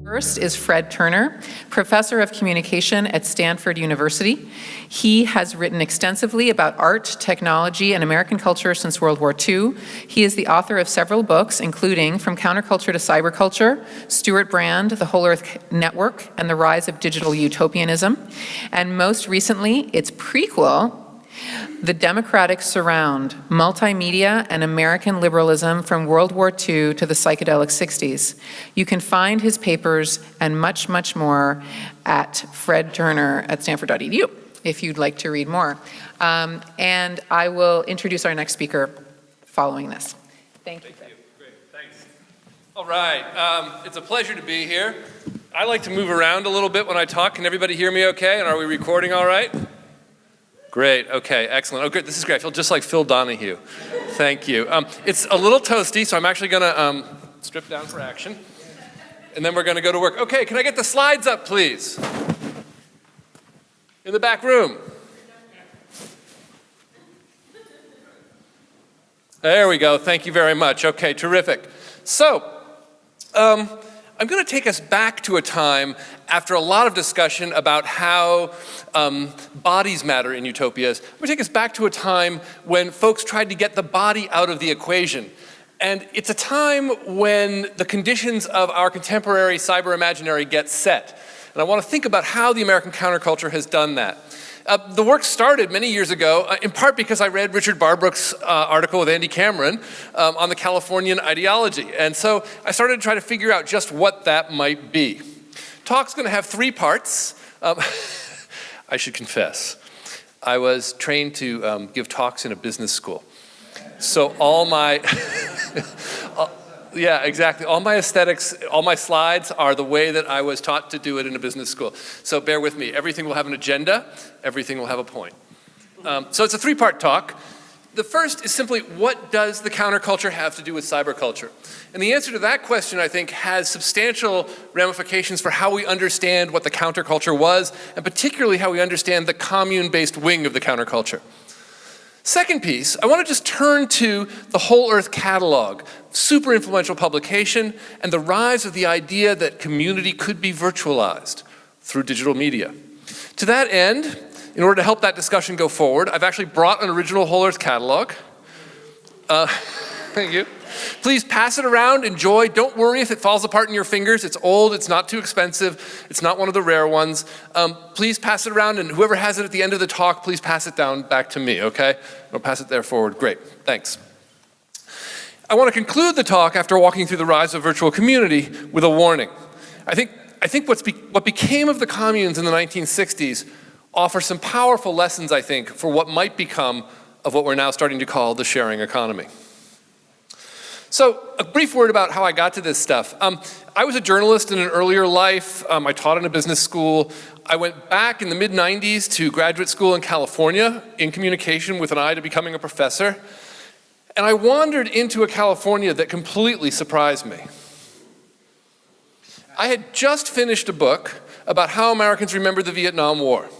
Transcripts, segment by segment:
First is Fred Turner, professor of communication at Stanford University. He has written extensively about art, technology, and American culture since World War II. He is the author of several books, including From Counterculture to Cyberculture, Stuart Brand, The Whole Earth Network, and the Rise of Digital Utopianism. And most recently, its prequel, The Democratic Surround, Multimedia and American Liberalism from World War II to the Psychedelic 60s. You can find his papers and much, much more at Fred Turner at stanford.edu if you'd like to read more. And I will introduce our next speaker following this. Thank you. Great, thanks. All right, it's a pleasure to be here. I like to move around a little bit when I talk. Can everybody hear me okay? And are we recording all right? Great, okay, excellent. Oh, good, this is great. I feel just like Phil Donahue. Thank you. It's a little toasty, so I'm actually gonna strip down for action. And then we're gonna go to work. Okay, can I get the slides up, please? In the back room. There we go, thank you very much. Okay, terrific. So, I'm going to take us back to a time after a lot of discussion about how bodies matter in utopias. I'm going to take us back to a time when folks tried to get the body out of the equation. And it's a time when the conditions of our contemporary cyber imaginary get set. And I want to think about how the American counterculture has done that. The work started many years ago, in part because I read Richard Barbrook's article with Andy Cameron on the Californian ideology. And so I started to try to figure out just what that might be. Talk's going to have three parts. I should confess, I was trained to give talks in a business school. So all my, yeah, exactly. All my aesthetics, all my slides are the way that I was taught to do it in a business school. So bear with me. Everything will have an agenda. Everything will have a point. So it's a three-part talk. The first is simply, what does the counterculture have to do with cyberculture? And the answer to that question, I think, has substantial ramifications for how we understand what the counterculture was, and particularly how we understand the commune-based wing of the counterculture. Second piece, I want to just turn to the Whole Earth Catalog, super influential publication, and the rise of the idea that community could be virtualized through digital media. To that end, in order to help that discussion go forward, I've actually brought an original Whole Earth Catalog. Thank you. Please pass it around, enjoy. Don't worry if it falls apart in your fingers. It's old, it's not too expensive, it's not one of the rare ones. Please pass it around, and whoever has it at the end of the talk, please pass it down back to me, okay? Or pass it there forward. Great, thanks. I want to conclude the talk after walking through the rise of virtual community with a warning. I think what became of the communes in the 1960s offers some powerful lessons, I think, for what might become of what we're now starting to call the sharing economy. So, a brief word about how I got to this stuff. I was a journalist in an earlier life. I taught in a business school. I went back in the mid-90s to graduate school in California in communication with an eye to becoming a professor. And I wandered into a California that completely surprised me. I had just finished a book about how Americans remember the Vietnam War.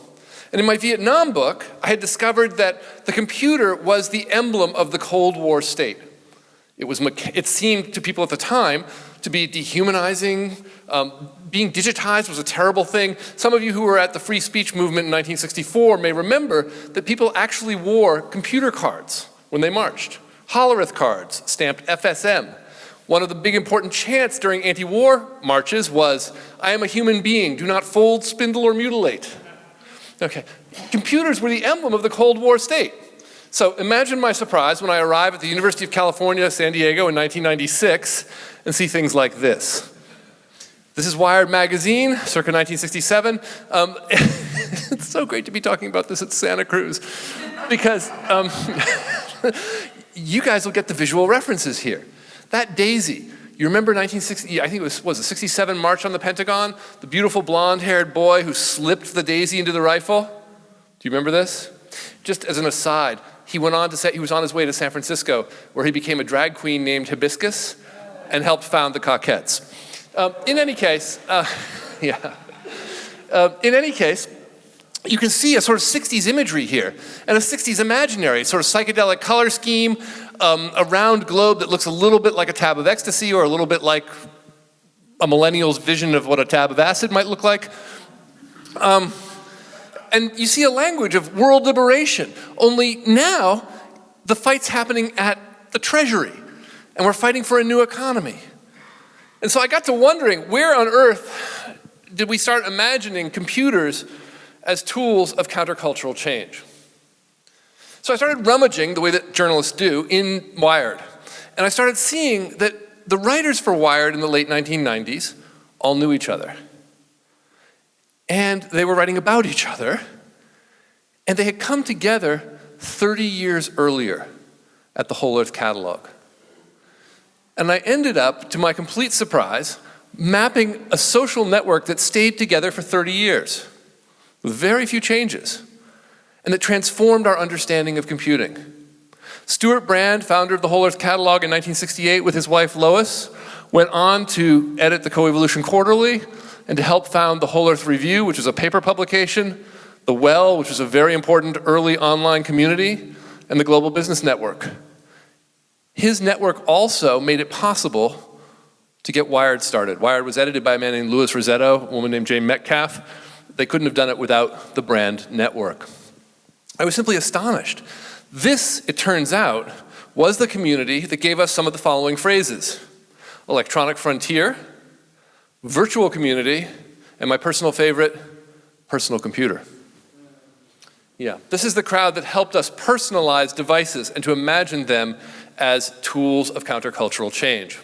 And in my Vietnam book, I had discovered that the computer was the emblem of the Cold War state. It seemed to people at the time to be dehumanizing. Being digitized was a terrible thing. Some of you who were at the free speech movement in 1964 may remember that people actually wore computer cards when they marched. Hollerith cards stamped FSM. One of the big important chants during anti-war marches was, "I am a human being, do not fold, spindle, or mutilate." Okay, computers were the emblem of the Cold War state. So imagine my surprise when I arrive at the University of California, San Diego in 1996 and see things like this. This is Wired magazine, circa 1967. It's so great to be talking about this at Santa Cruz because you guys will get the visual references here. That daisy, you remember 1960, I think it was a 67 march on the Pentagon? The beautiful blonde-haired boy who slipped the daisy into the rifle? Do you remember this? Just as an aside, he was on his way to San Francisco, where he became a drag queen named Hibiscus and helped found the Cockettes. In any case, you can see a sort of 60s imagery here, and a 60s imaginary, sort of psychedelic color scheme, a round globe that looks a little bit like a tab of ecstasy or a little bit like a millennial's vision of what a tab of acid might look like. And you see a language of world liberation, only now the fight's happening at the Treasury, and we're fighting for a new economy. And so I got to wondering, where on earth did we start imagining computers as tools of countercultural change? So I started rummaging, the way that journalists do, in Wired. And I started seeing that the writers for Wired in the late 1990s all knew each other. And they were writing about each other. And they had come together 30 years earlier at the Whole Earth Catalog. And I ended up, to my complete surprise, mapping a social network that stayed together for 30 years, with very few changes, and that transformed our understanding of computing. Stuart Brand, founder of the Whole Earth Catalog in 1968 with his wife Lois, went on to edit the Coevolution Quarterly and to help found the Whole Earth Review, which was a paper publication, The Well, which was a very important early online community, and the Global Business Network. His network also made it possible to get Wired started. Wired was edited by a man named Louis Rossetto, a woman named Jane Metcalf. They couldn't have done it without the Brand network. I was simply astonished. This, it turns out, was the community that gave us some of the following phrases: electronic frontier, virtual community, and my personal favorite, personal computer. Yeah, this is the crowd that helped us personalize devices and to imagine them as tools of countercultural change.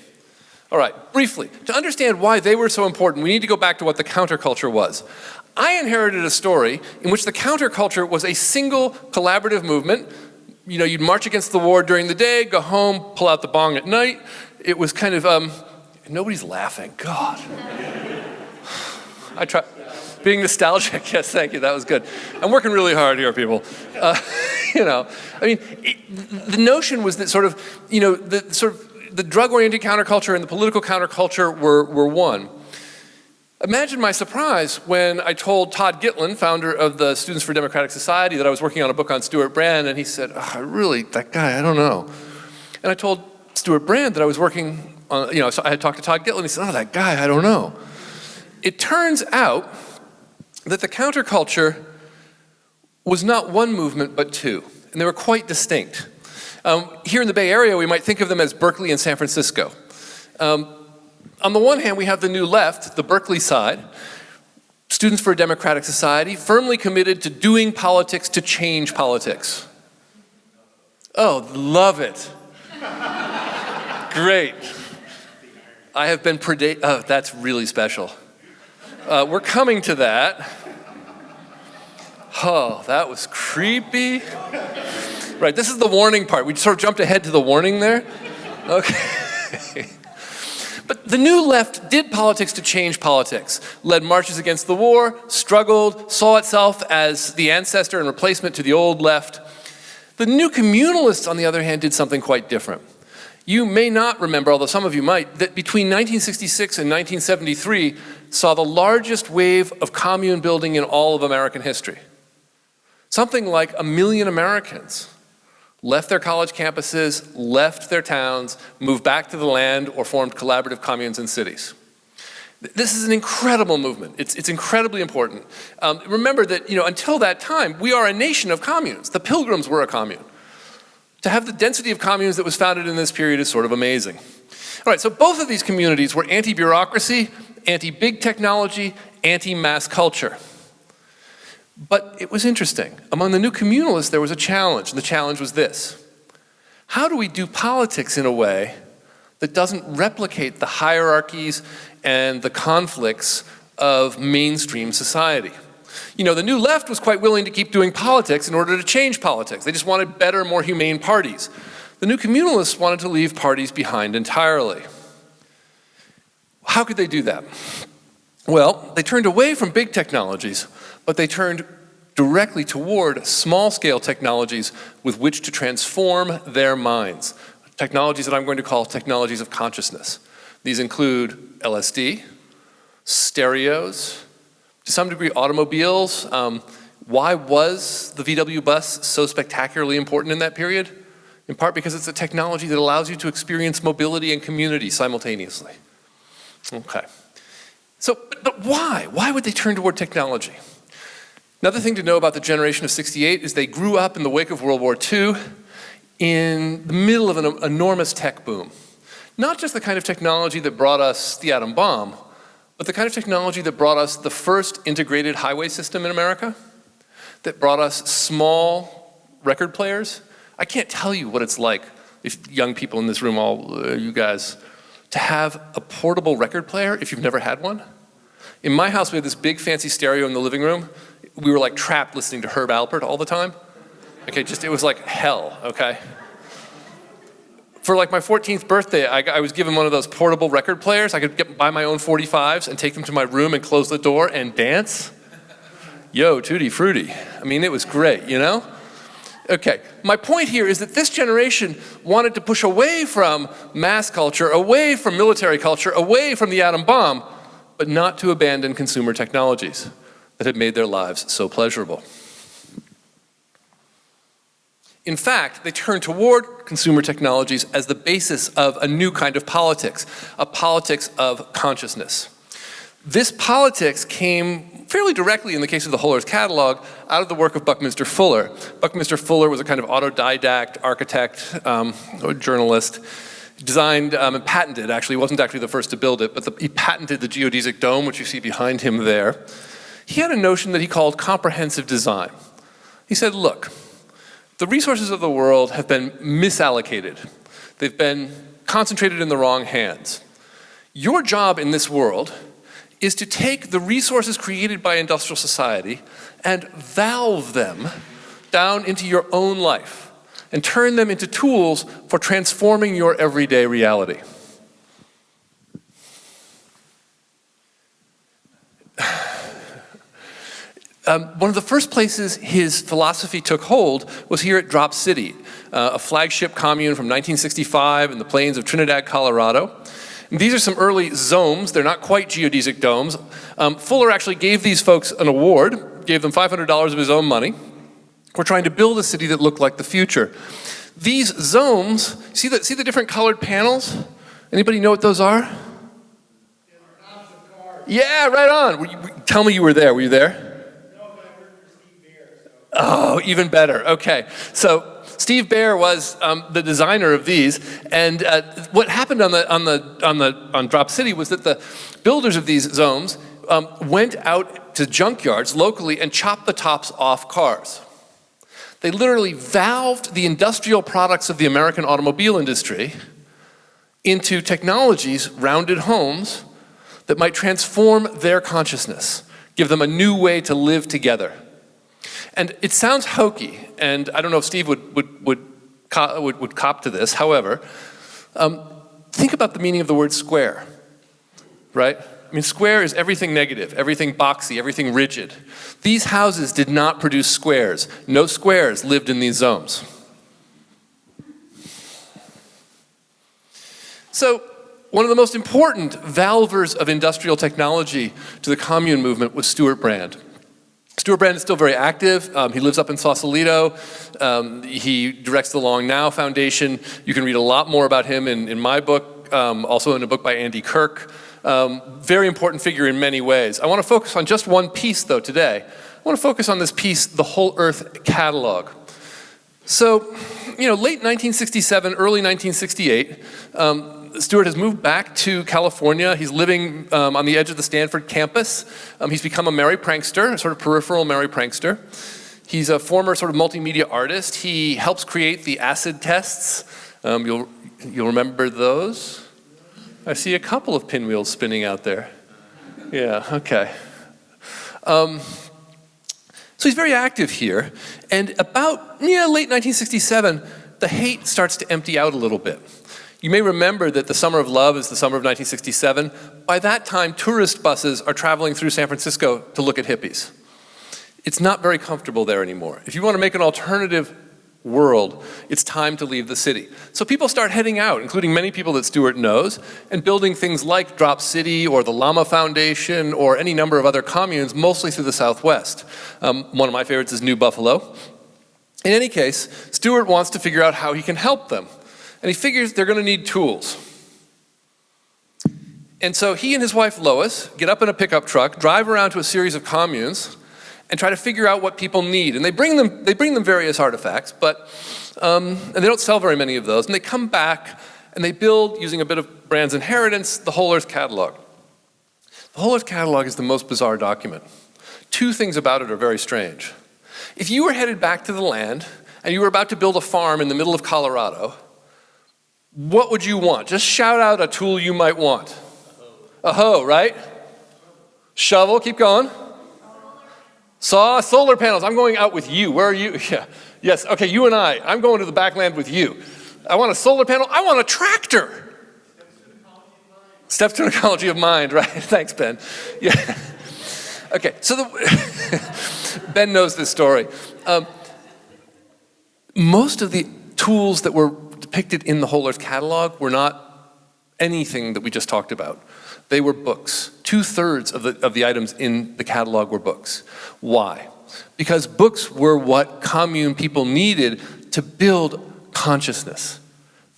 All right, briefly, to understand why they were so important, we need to go back to what the counterculture was. I inherited a story in which the counterculture was a single collaborative movement. You know, you'd march against the war during the day, go home, pull out the bong at night. It was kind of, nobody's laughing, God. I try, being nostalgic, yes, thank you, that was good. I'm working really hard here, people. You know, I mean, the notion was that sort of, you know, the drug-oriented counterculture and the political counterculture were one. Imagine my surprise when I told Todd Gitlin, founder of the Students for Democratic Society, that I was working on a book on Stuart Brand, and he said, that guy, I don't know. And I told Stuart Brand that I was working on, you know, so I had talked to Todd Gitlin, and he said, that guy, I don't know. It turns out that the counterculture was not one movement, but two, and they were quite distinct. Here in the Bay Area, we might think of them as Berkeley and San Francisco. On the one hand, we have the New Left, the Berkeley side, Students for a Democratic Society, firmly committed to doing politics to change politics. Oh, love it. Great. I have been oh, that's really special. We're coming to that. Oh, that was creepy. Right, this is the warning part. We sort of jumped ahead to the warning there. Okay. But the New Left did politics to change politics, led marches against the war, struggled, saw itself as the ancestor and replacement to the old left. The New Communalists, on the other hand, did something quite different. You may not remember, although some of you might, that between 1966 and 1973 saw the largest wave of commune building in all of American history. Something like 1 million Americans left their college campuses, left their towns, moved back to the land, or formed collaborative communes in cities. This is an incredible movement. It's incredibly important. Remember that, you know, until that time, we are a nation of communes. The Pilgrims were a commune. To have the density of communes that was founded in this period is sort of amazing. All right, so both of these communities were anti-bureaucracy, anti-big technology, anti-mass culture. But it was interesting. Among the New Communalists, there was a challenge, and the challenge was this: how do we do politics in a way that doesn't replicate the hierarchies and the conflicts of mainstream society? You know, the New Left was quite willing to keep doing politics in order to change politics. They just wanted better, more humane parties. The New Communalists wanted to leave parties behind entirely. How could they do that? Well, they turned away from big technologies, but they turned directly toward small-scale technologies with which to transform their minds. Technologies that I'm going to call technologies of consciousness. These include LSD, stereos, to some degree automobiles. Why was the VW bus so spectacularly important in that period? In part because it's a technology that allows you to experience mobility and community simultaneously. Okay. So, but why? Why would they turn toward technology? Another thing to know about the generation of '68 is they grew up in the wake of World War II in the middle of an enormous tech boom. Not just the kind of technology that brought us the atom bomb, but the kind of technology that brought us the first integrated highway system in America, that brought us small record players. I can't tell you what it's like, if young people in this room, all you guys, to have a portable record player if you've never had one. In my house, we had this big fancy stereo in the living room. We were like trapped listening to Herb Alpert all the time. Okay, it was like hell, okay? For like my 14th birthday, I was given one of those portable record players. I could buy my own 45s and take them to my room and close the door and dance. Yo, tutti frutti. I mean, it was great, you know? Okay, my point here is that this generation wanted to push away from mass culture, away from military culture, away from the atom bomb, but not to abandon consumer technologies that had made their lives so pleasurable. In fact, they turned toward consumer technologies as the basis of a new kind of politics, a politics of consciousness. This politics came fairly directly, in the case of the Whole Earth Catalog, out of the work of Buckminster Fuller. Buckminster Fuller was a kind of autodidact architect, or journalist, designed and patented, actually, he wasn't actually the first to build it, but he patented the geodesic dome, which you see behind him there. He had a notion that he called comprehensive design. He said, look, the resources of the world have been misallocated. They've been concentrated in the wrong hands. Your job in this world is to take the resources created by industrial society and valve them down into your own life and turn them into tools for transforming your everyday reality. One of the first places his philosophy took hold was here at Drop City, a flagship commune from 1965 in the plains of Trinidad, Colorado. And these are some early zomes. They're not quite geodesic domes. Fuller actually gave these folks an award, gave them $500 of his own money. We're trying to build a city that looked like the future. These zomes, see the different colored panels? Anybody know what those are? Yeah, right on. Tell me you were there. Were you there? Oh, even better. Okay, so Steve Baer was the designer of these, and what happened on Drop City was that the builders of these zones went out to junkyards locally and chopped the tops off cars. They literally valved the industrial products of the American automobile industry into technologies, rounded homes, that might transform their consciousness, give them a new way to live together. And it sounds hokey, and I don't know if Steve would cop to this. However, think about the meaning of the word square, right? I mean, square is everything negative, everything boxy, everything rigid. These houses did not produce squares. No squares lived in these zones. So, one of the most important valvers of industrial technology to the commune movement was Stuart Brand. Stuart Brand is still very active. He lives up in Sausalito. He directs the Long Now Foundation. You can read a lot more about him in my book, also in a book by Andy Kirk. Very important figure in many ways. I want to focus on just one piece, though, today. I want to focus on this piece, the Whole Earth Catalog. So, late 1967, early 1968, Stuart has moved back to California. He's living on the edge of the Stanford campus. He's become a merry prankster, a sort of peripheral merry prankster. He's a former sort of multimedia artist. He helps create the acid tests. You'll remember those? I see a couple of pinwheels spinning out there. Yeah, okay. So he's very active here. And about late 1967, the hate starts to empty out a little bit. You may remember that the Summer of Love is the summer of 1967. By that time, tourist buses are traveling through San Francisco to look at hippies. It's not very comfortable there anymore. If you want to make an alternative world, it's time to leave the city. So people start heading out, including many people that Stuart knows, and building things like Drop City or the Llama Foundation or any number of other communes, mostly through the Southwest. One of my favorites is New Buffalo. In any case, Stuart wants to figure out how he can help them. And he figures they're going to need tools. And so he and his wife Lois get up in a pickup truck, drive around to a series of communes, and try to figure out what people need. And they bring them various artifacts, but and they don't sell very many of those. And they come back and they build, using a bit of Brand's inheritance, the Whole Earth Catalog. The Whole Earth Catalog is the most bizarre document. Two things about it are very strange. If you were headed back to the land and you were about to build a farm in the middle of Colorado, what would you want? Just shout out a tool you might want. A hoe, right? Shovel, keep going. Saw, solar panels. I'm going out with you. Where are you? Yeah. Yes, okay, you and I. I'm going to the backland with you. I want a solar panel. I want a tractor. Steps to an ecology of mind, right? Thanks, Ben. Yeah. Okay, so Ben knows this story. Most of the tools that were depicted in the Whole Earth Catalog were not anything that we just talked about. They were books. 2/3 of the items in the catalog were books. Why? Because books were what commune people needed to build consciousness.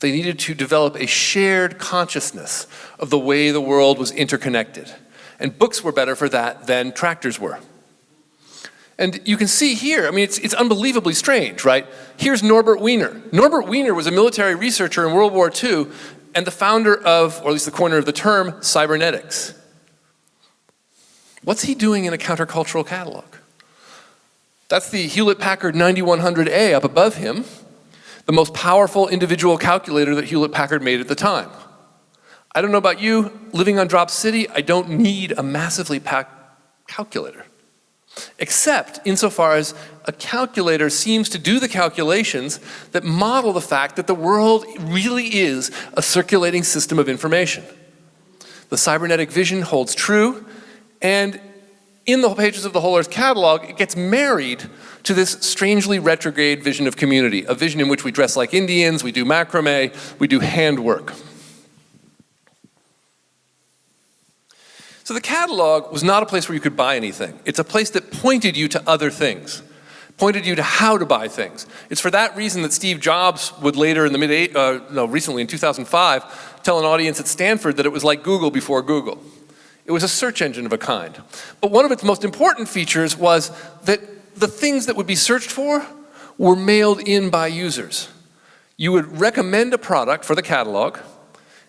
They needed to develop a shared consciousness of the way the world was interconnected. And books were better for that than tractors were. And you can see here, I mean, it's unbelievably strange, right? Here's Norbert Wiener. Norbert Wiener was a military researcher in World War II and the founder of, or at least the coiner of the term, cybernetics. What's he doing in a countercultural catalog? That's the Hewlett-Packard 9100A up above him, the most powerful individual calculator that Hewlett-Packard made at the time. I don't know about you, living on Drop City, I don't need a massively packed calculator. Except insofar as a calculator seems to do the calculations that model the fact that the world really is a circulating system of information. The cybernetic vision holds true, and in the pages of the Whole Earth Catalog, it gets married to this strangely retrograde vision of community, a vision in which we dress like Indians, we do macrame, we do handwork. So the catalog was not a place where you could buy anything. It's a place that pointed you to other things, pointed you to how to buy things. It's for that reason that Steve Jobs would later in the recently in 2005, tell an audience at Stanford that it was like Google before Google. It was a search engine of a kind. But one of its most important features was that the things that would be searched for were mailed in by users. You would recommend a product for the catalog.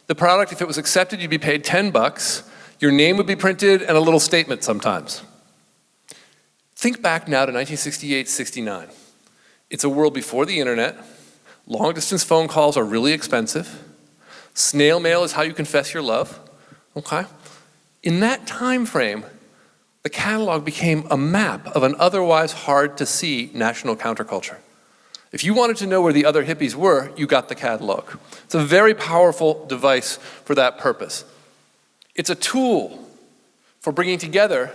The product, if it was accepted, you'd be paid $10. Your name would be printed and a little statement sometimes. Think back now to 1968-69. It's a world before the internet. Long-distance phone calls are really expensive. Snail mail is how you confess your love. Okay? In that time frame, the catalog became a map of an otherwise hard-to-see national counterculture. If you wanted to know where the other hippies were, you got the catalog. It's a very powerful device for that purpose. It's a tool for bringing together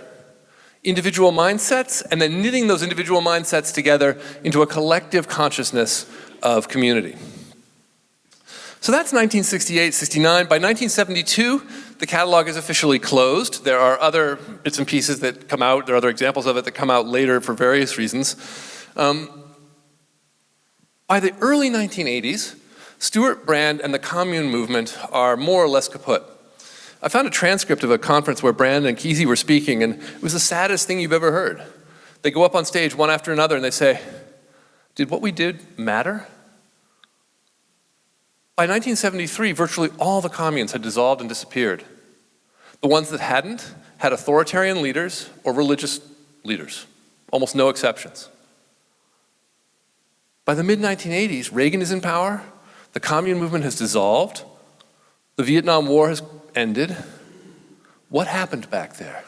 individual mindsets and then knitting those individual mindsets together into a collective consciousness of community. So that's 1968-69. By 1972, the catalog is officially closed. There are other bits and pieces that come out. There are other examples of it that come out later for various reasons. By the early 1980s, Stewart Brand and the commune movement are more or less kaput. I found a transcript of a conference where Brand and Kesey were speaking, and it was the saddest thing you've ever heard. They go up on stage one after another and they say, "Did what we did matter?" By 1973, virtually all the communes had dissolved and disappeared. The ones that hadn't had authoritarian leaders or religious leaders, almost no exceptions. By the mid-1980s, Reagan is in power, the commune movement has dissolved, the Vietnam War has ended. What happened back there?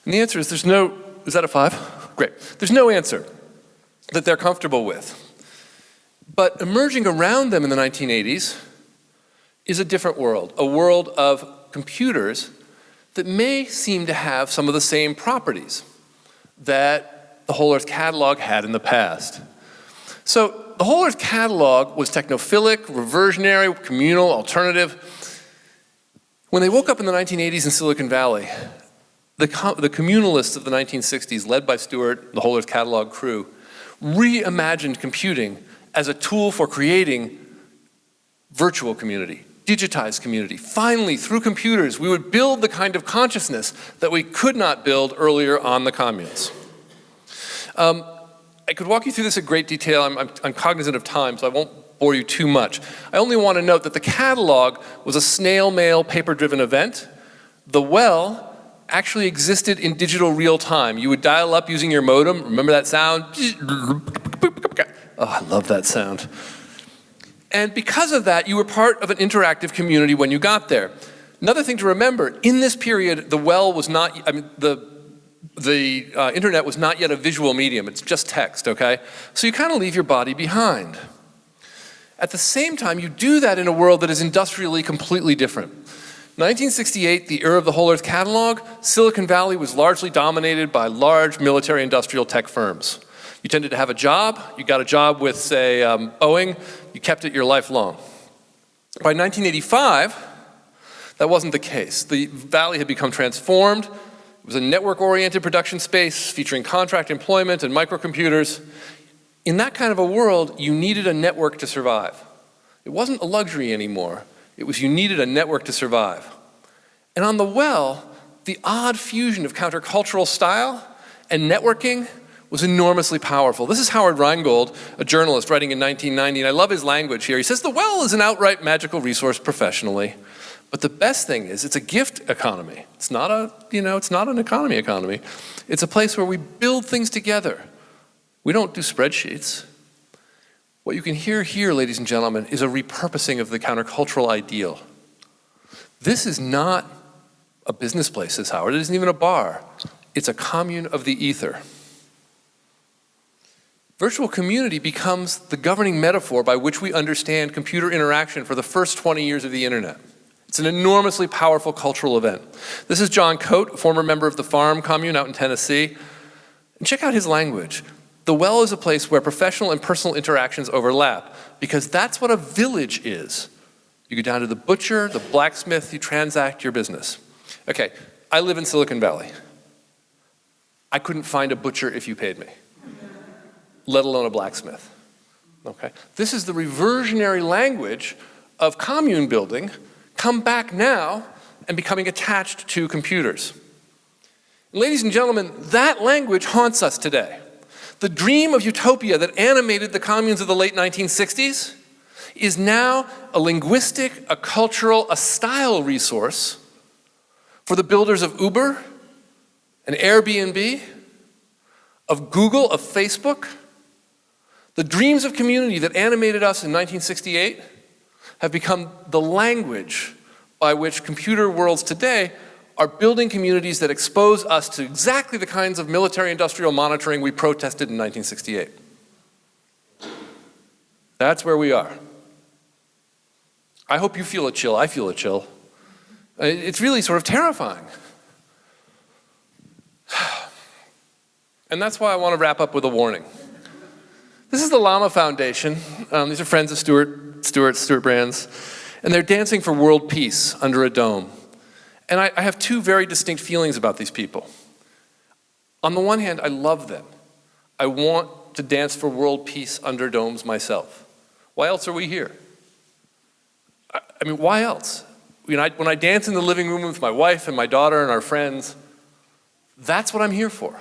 And the answer is is that a 5? Great. There's no answer that they're comfortable with. But emerging around them in the 1980s is a different world, a world of computers that may seem to have some of the same properties that the Whole Earth Catalog had in the past. So the Whole Earth Catalog was technophilic, reversionary, communal, alternative. When they woke up in the 1980s in Silicon Valley, the communalists of the 1960s, led by Stewart, the Whole Earth Catalog crew, reimagined computing as a tool for creating virtual community, digitized community. Finally, through computers, we would build the kind of consciousness that we could not build earlier on the communes. I could walk you through this in great detail. I'm cognizant of time, so I won't bore you too much. I only want to note that the catalog was a snail mail paper-driven event. The well actually existed in digital real time. You would dial up using your modem. Remember that sound? Oh, I love that sound. And because of that, you were part of an interactive community when you got there. Another thing to remember, in this period, the well was not, the internet was not yet a visual medium. It's just text, okay? So you kind of leave your body behind. At the same time, you do that in a world that is industrially completely different. 1968, the era of the Whole Earth Catalog, Silicon Valley was largely dominated by large military industrial tech firms. You tended to have a job. You got a job with, say, Boeing. You kept it your life long. By 1985, that wasn't the case. The Valley had become transformed. It was a network-oriented production space featuring contract employment and microcomputers. In that kind of a world, you needed a network to survive. It wasn't a luxury anymore. It was you needed a network to survive. And on the well, the odd fusion of countercultural style and networking was enormously powerful. This is Howard Rheingold, a journalist writing in 1990, and I love his language here. He says, the well is an outright magical resource professionally. But the best thing is it's a gift economy. It's not it's not an economy. It's a place where we build things together. We don't do spreadsheets. What you can hear here, ladies and gentlemen, is a repurposing of the countercultural ideal. This is not a business place, says Howard. It isn't even a bar. It's a commune of the ether. Virtual community becomes the governing metaphor by which we understand computer interaction for the first 20 years of the internet. It's an enormously powerful cultural event. This is John Coate, a former member of the Farm Commune out in Tennessee. And check out his language. The well is a place where professional and personal interactions overlap, because that's what a village is. You go down to the butcher, the blacksmith, you transact your business. Okay, I live in Silicon Valley. I couldn't find a butcher if you paid me, let alone a blacksmith. Okay, this is the reversionary language of commune building come back now and becoming attached to computers. Ladies and gentlemen, that language haunts us today. The dream of utopia that animated the communes of the late 1960s is now a linguistic, a cultural, a style resource for the builders of Uber and Airbnb, of Google, of Facebook. The dreams of community that animated us in 1968 have become the language by which computer worlds today are building communities that expose us to exactly the kinds of military-industrial monitoring we protested in 1968. That's where we are. I hope you feel a chill. I feel a chill. It's really sort of terrifying. And that's why I want to wrap up with a warning. This is the Llama Foundation. These are friends of Stuart Brand's, and they're dancing for world peace under a dome. And I have two very distinct feelings about these people. On the one hand, I love them. I want to dance for world peace under domes myself. Why else are we here? I mean, why else? When I dance in the living room with my wife and my daughter and our friends, that's what I'm here for.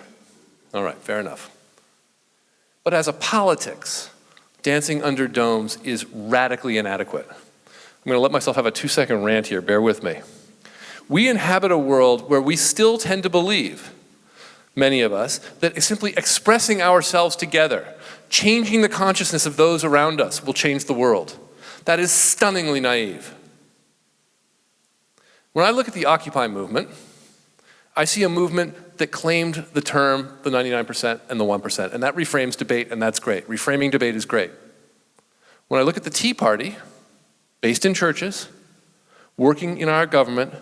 All right, fair enough. But as a politics, dancing under domes is radically inadequate. I'm going to let myself have a 2-second rant here, bear with me. We inhabit a world where we still tend to believe, many of us, that simply expressing ourselves together, changing the consciousness of those around us will change the world. That is stunningly naive. When I look at the Occupy movement, I see a movement that claimed the term the 99% and the 1%, and that reframes debate, and that's great. Reframing debate is great. When I look at the Tea Party, based in churches, working in our government,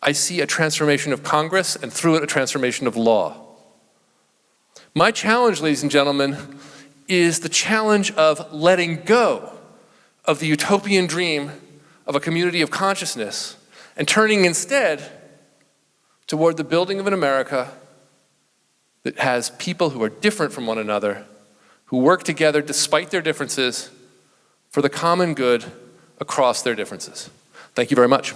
I see a transformation of Congress, and through it, a transformation of law. My challenge, ladies and gentlemen, is the challenge of letting go of the utopian dream of a community of consciousness and turning instead toward the building of an America that has people who are different from one another, who work together despite their differences for the common good across their differences. Thank you very much.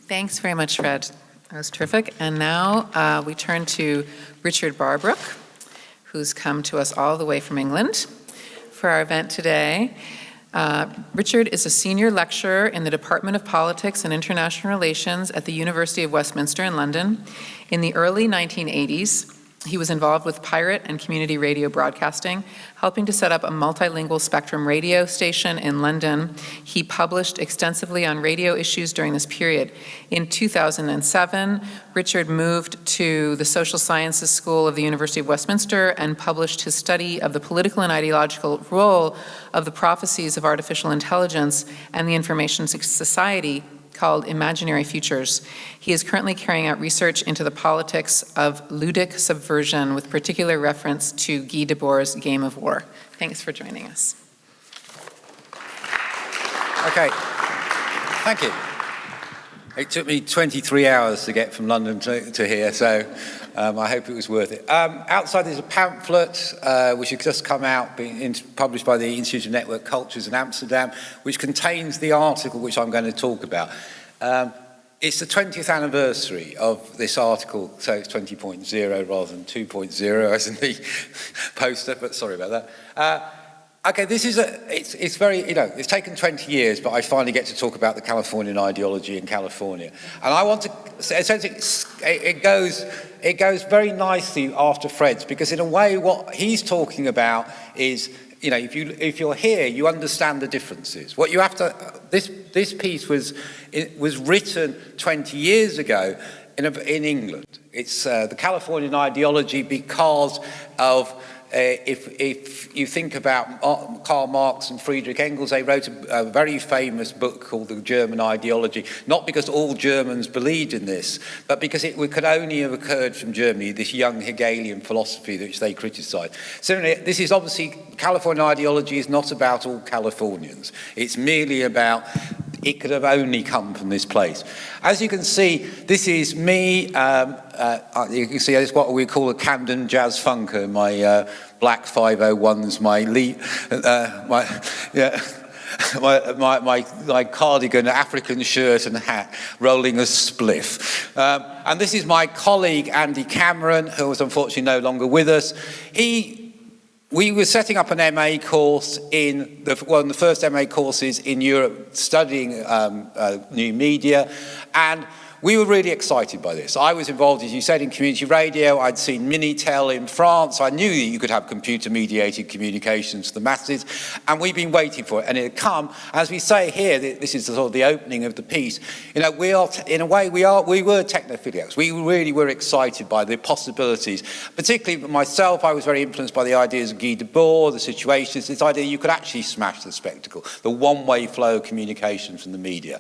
Thanks very much, Fred. That was terrific. And now we turn to Richard Barbrook, who's come to us all the way from England for our event today. Richard is a senior lecturer in the Department of Politics and International Relations at the University of Westminster in London. In the early 1980s, he was involved with pirate and community radio broadcasting, helping to set up a multilingual spectrum radio station in London. He published extensively on radio issues during this period. In 2007, Richard moved to the Social Sciences School of the University of Westminster and published his study of the political and ideological role of the prophecies of artificial intelligence and the information society, called Imaginary Futures. He is currently carrying out research into the politics of ludic subversion with particular reference to Guy Debord's Game of War. Thanks for joining us. Okay, thank you. It took me 23 hours to get from London to here, so I hope it was worth it. Outside there's a pamphlet which has just come out, published by the Institute of Network Cultures in Amsterdam, which contains the article which I'm going to talk about. It's the 20th anniversary of this article, so it's 20.0 rather than 2.0 as in the poster, but sorry about that. Okay, this is it's very, it's taken 20 years, but I finally get to talk about the Californian ideology in California. And I want to, essentially, it goes very nicely after Fred's, because in a way what he's talking about is, if you're here, you understand the differences. What you have to, this piece was written 20 years ago in England. It's the Californian ideology because of, if you think about Karl Marx and Friedrich Engels, they wrote a very famous book called The German Ideology, not because all Germans believed in this, but because it could only have occurred from Germany, this young Hegelian philosophy which they criticised. Similarly, this is obviously, Californian ideology is not about all Californians. It's merely about, it could have only come from this place. As you can see, this is me. You can see it's what we call a Camden jazz funker. My black 501s, my cardigan, African shirt and hat, rolling a spliff. And this is my colleague Andy Cameron, who is unfortunately no longer with us. We were setting up an MA course one of the first MA courses in Europe, studying new media, and we were really excited by this. I was involved, as you said, in community radio. I'd seen Minitel in France. I knew that you could have computer-mediated communications to the masses, and we've been waiting for it, and it had come. As we say here, this is sort of the opening of the piece. We were technophiliacs. We really were excited by the possibilities. Particularly myself, I was very influenced by the ideas of Guy Debord, the situations, this idea you could actually smash the spectacle, the one-way flow of communication from the media.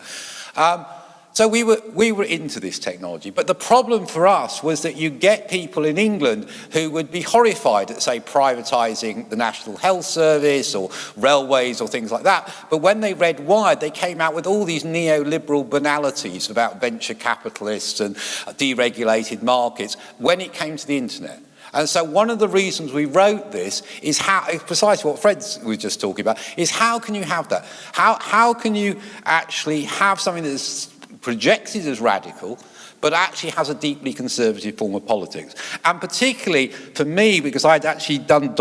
So we were into this technology, but the problem for us was that you get people in England who would be horrified at, say, privatising the National Health Service or railways or things like that, but when they read Wired, they came out with all these neoliberal banalities about venture capitalists and deregulated markets when it came to the internet. And so one of the reasons we wrote this is how, precisely what Fred was just talking about, is how can you have that? How can you actually have something that's projected as radical, but actually has a deeply conservative form of politics? And particularly for me, because I'd actually done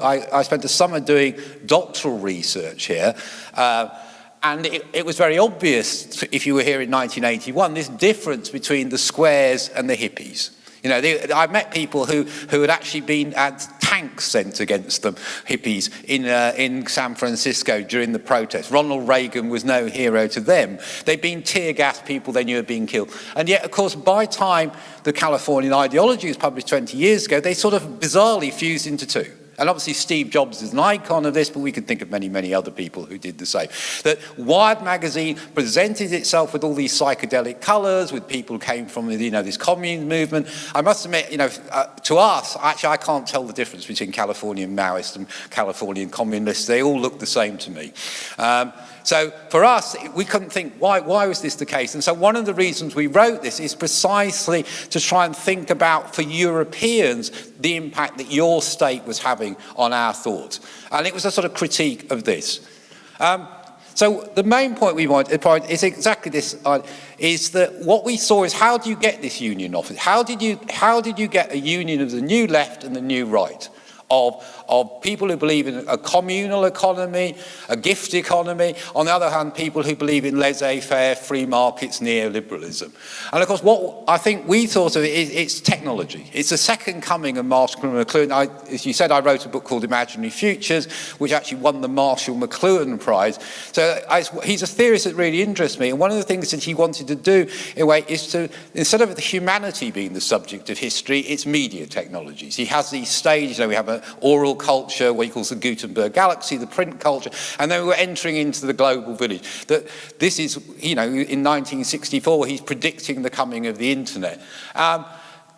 I spent a summer doing doctoral research here, and it was very obvious, if you were here in 1981, this difference between the squares and the hippies. I met people who had actually been at tanks sent against them, hippies, in San Francisco during the protests. Ronald Reagan was no hero to them. They'd been tear-gassed people they knew had been killed. And yet, of course, by the time the Californian ideology was published 20 years ago, they sort of bizarrely fused into two. And obviously Steve Jobs is an icon of this, but we can think of many, many other people who did the same. That Wired magazine presented itself with all these psychedelic colours, with people who came from, this Communes movement. I must admit, to us, actually, I can't tell the difference between Californian Maoists and Californian Communists. They all look the same to me. So for us, we couldn't think, why was this the case? And so one of the reasons we wrote this is precisely to try and think about, for Europeans, the impact that your state was having on our thoughts. And it was a sort of critique of this. So the main point we want is exactly this, is that what we saw is, how do you get this union of it? How did you get a union of the new left and the new right? Of people who believe in a communal economy, a gift economy, on the other hand, people who believe in laissez-faire, free markets, neoliberalism. And of course, what I think we thought of it's technology. It's the second coming of Marshall McLuhan. As you said, I wrote a book called Imaginary Futures, which actually won the Marshall McLuhan Prize. So he's a theorist that really interests me. And one of the things that he wanted to do, in a way, is to, instead of the humanity being the subject of history, it's media technologies. He has these stages, we have an oral culture, what he calls the Gutenberg galaxy, the print culture, and then we're entering into the global village. That this is, in 1964, he's predicting the coming of the internet.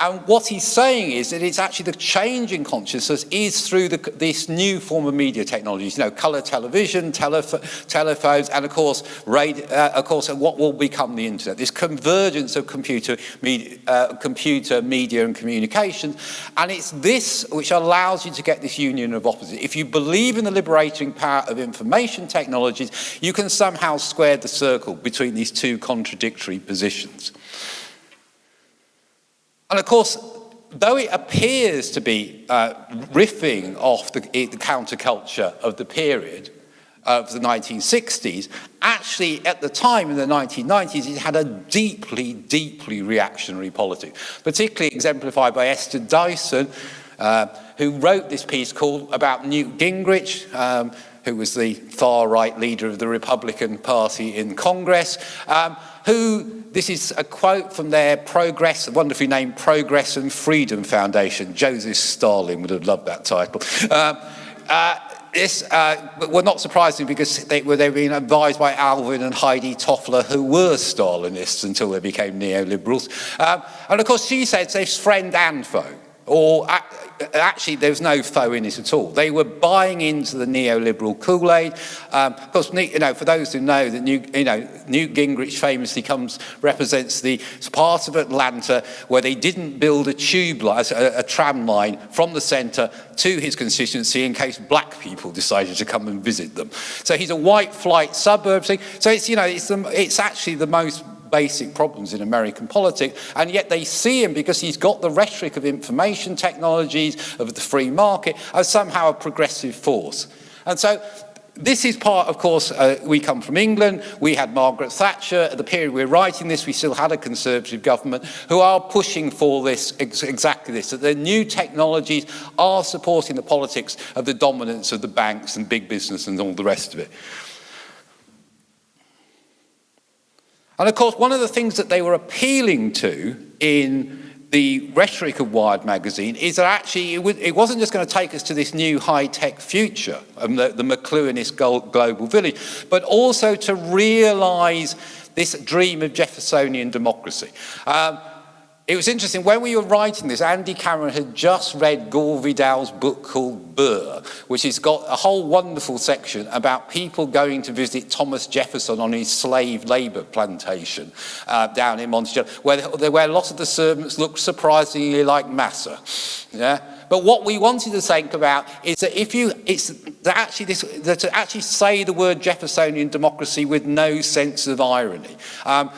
And what he's saying is that it's actually the change in consciousness is through this new form of media technologies, colour television, telephones, and of course, what will become the internet. This convergence of computer, media, and communications, and it's this which allows you to get this union of opposites. If you believe in the liberating power of information technologies, you can somehow square the circle between these two contradictory positions. And of course, though it appears to be riffing off the counterculture of the period of the 1960s, actually at the time in the 1990s, it had a deeply, deeply reactionary politics, particularly exemplified by Esther Dyson, who wrote this piece about Newt Gingrich, who was the far-right leader of the Republican Party in Congress, this is a quote from their wonderfully named Progress and Freedom Foundation. Joseph Stalin would have loved that title. Well, not surprising, because they were being advised by Alvin and Heidi Toffler, who were Stalinists until they became neoliberals. And of course, she said it's friend and foe. Or actually, there's no foe in it at all. They were buying into the neoliberal Kool-Aid. Of course, for those who know that Newt Gingrich famously represents the part of Atlanta where they didn't build a tram line from the centre to his constituency in case black people decided to come and visit them. So he's a white flight suburb thing. So it's actually the most basic problems in American politics, and yet they see him, because he's got the rhetoric of information technologies, of the free market, as somehow a progressive force. And so this is part, of course, we come from England, we had Margaret Thatcher. At the period we're writing this, we still had a Conservative government who are pushing for this, exactly this, that the new technologies are supporting the politics of the dominance of the banks and big business and all the rest of it. And of course, one of the things that they were appealing to in the rhetoric of Wired magazine is that actually it wasn't just going to take us to this new high-tech future, the McLuhanist global village, but also to realise this dream of Jeffersonian democracy. It was interesting, when we were writing this, Andy Cameron had just read Gore Vidal's book called Burr, which has got a whole wonderful section about people going to visit Thomas Jefferson on his slave labour plantation down in Monticello, where lots of the servants looked surprisingly like Massa. Yeah? But what we wanted to think about is that to actually say the word Jeffersonian democracy with no sense of irony.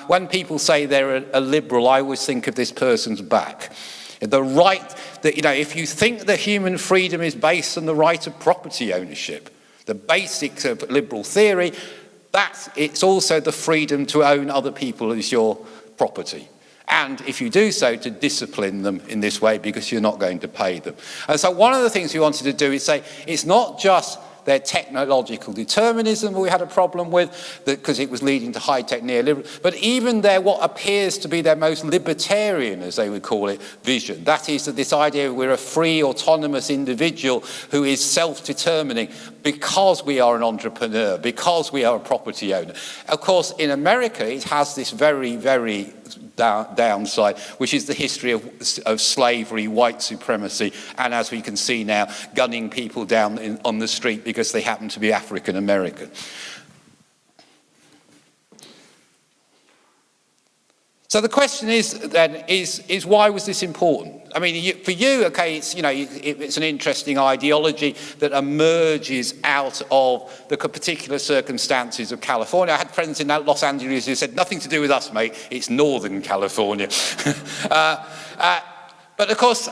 When people say they're a liberal, I always think of this person's back. The right that, if you think that human freedom is based on the right of property ownership, the basics of liberal theory, it's also the freedom to own other people as your property. And if you do so, to discipline them in this way because you're not going to pay them. And so one of the things we wanted to do is say, it's not just their technological determinism we had a problem with, because it was leading to high-tech neoliberalism, but even what appears to be their most libertarian, as they would call it, vision. That is, that this idea we're a free, autonomous individual who is self-determining because we are an entrepreneur, because we are a property owner. Of course, in America, it has this very, very downside, which is the history of slavery, white supremacy, and as we can see now, gunning people down on the street because they happen to be African American. So the question is then, is why was this important? I mean, for you, okay, it's, you know, it's an interesting ideology that emerges out of the particular circumstances of California. I had friends in Los Angeles who said, nothing to do with us, mate, it's Northern California. But of course,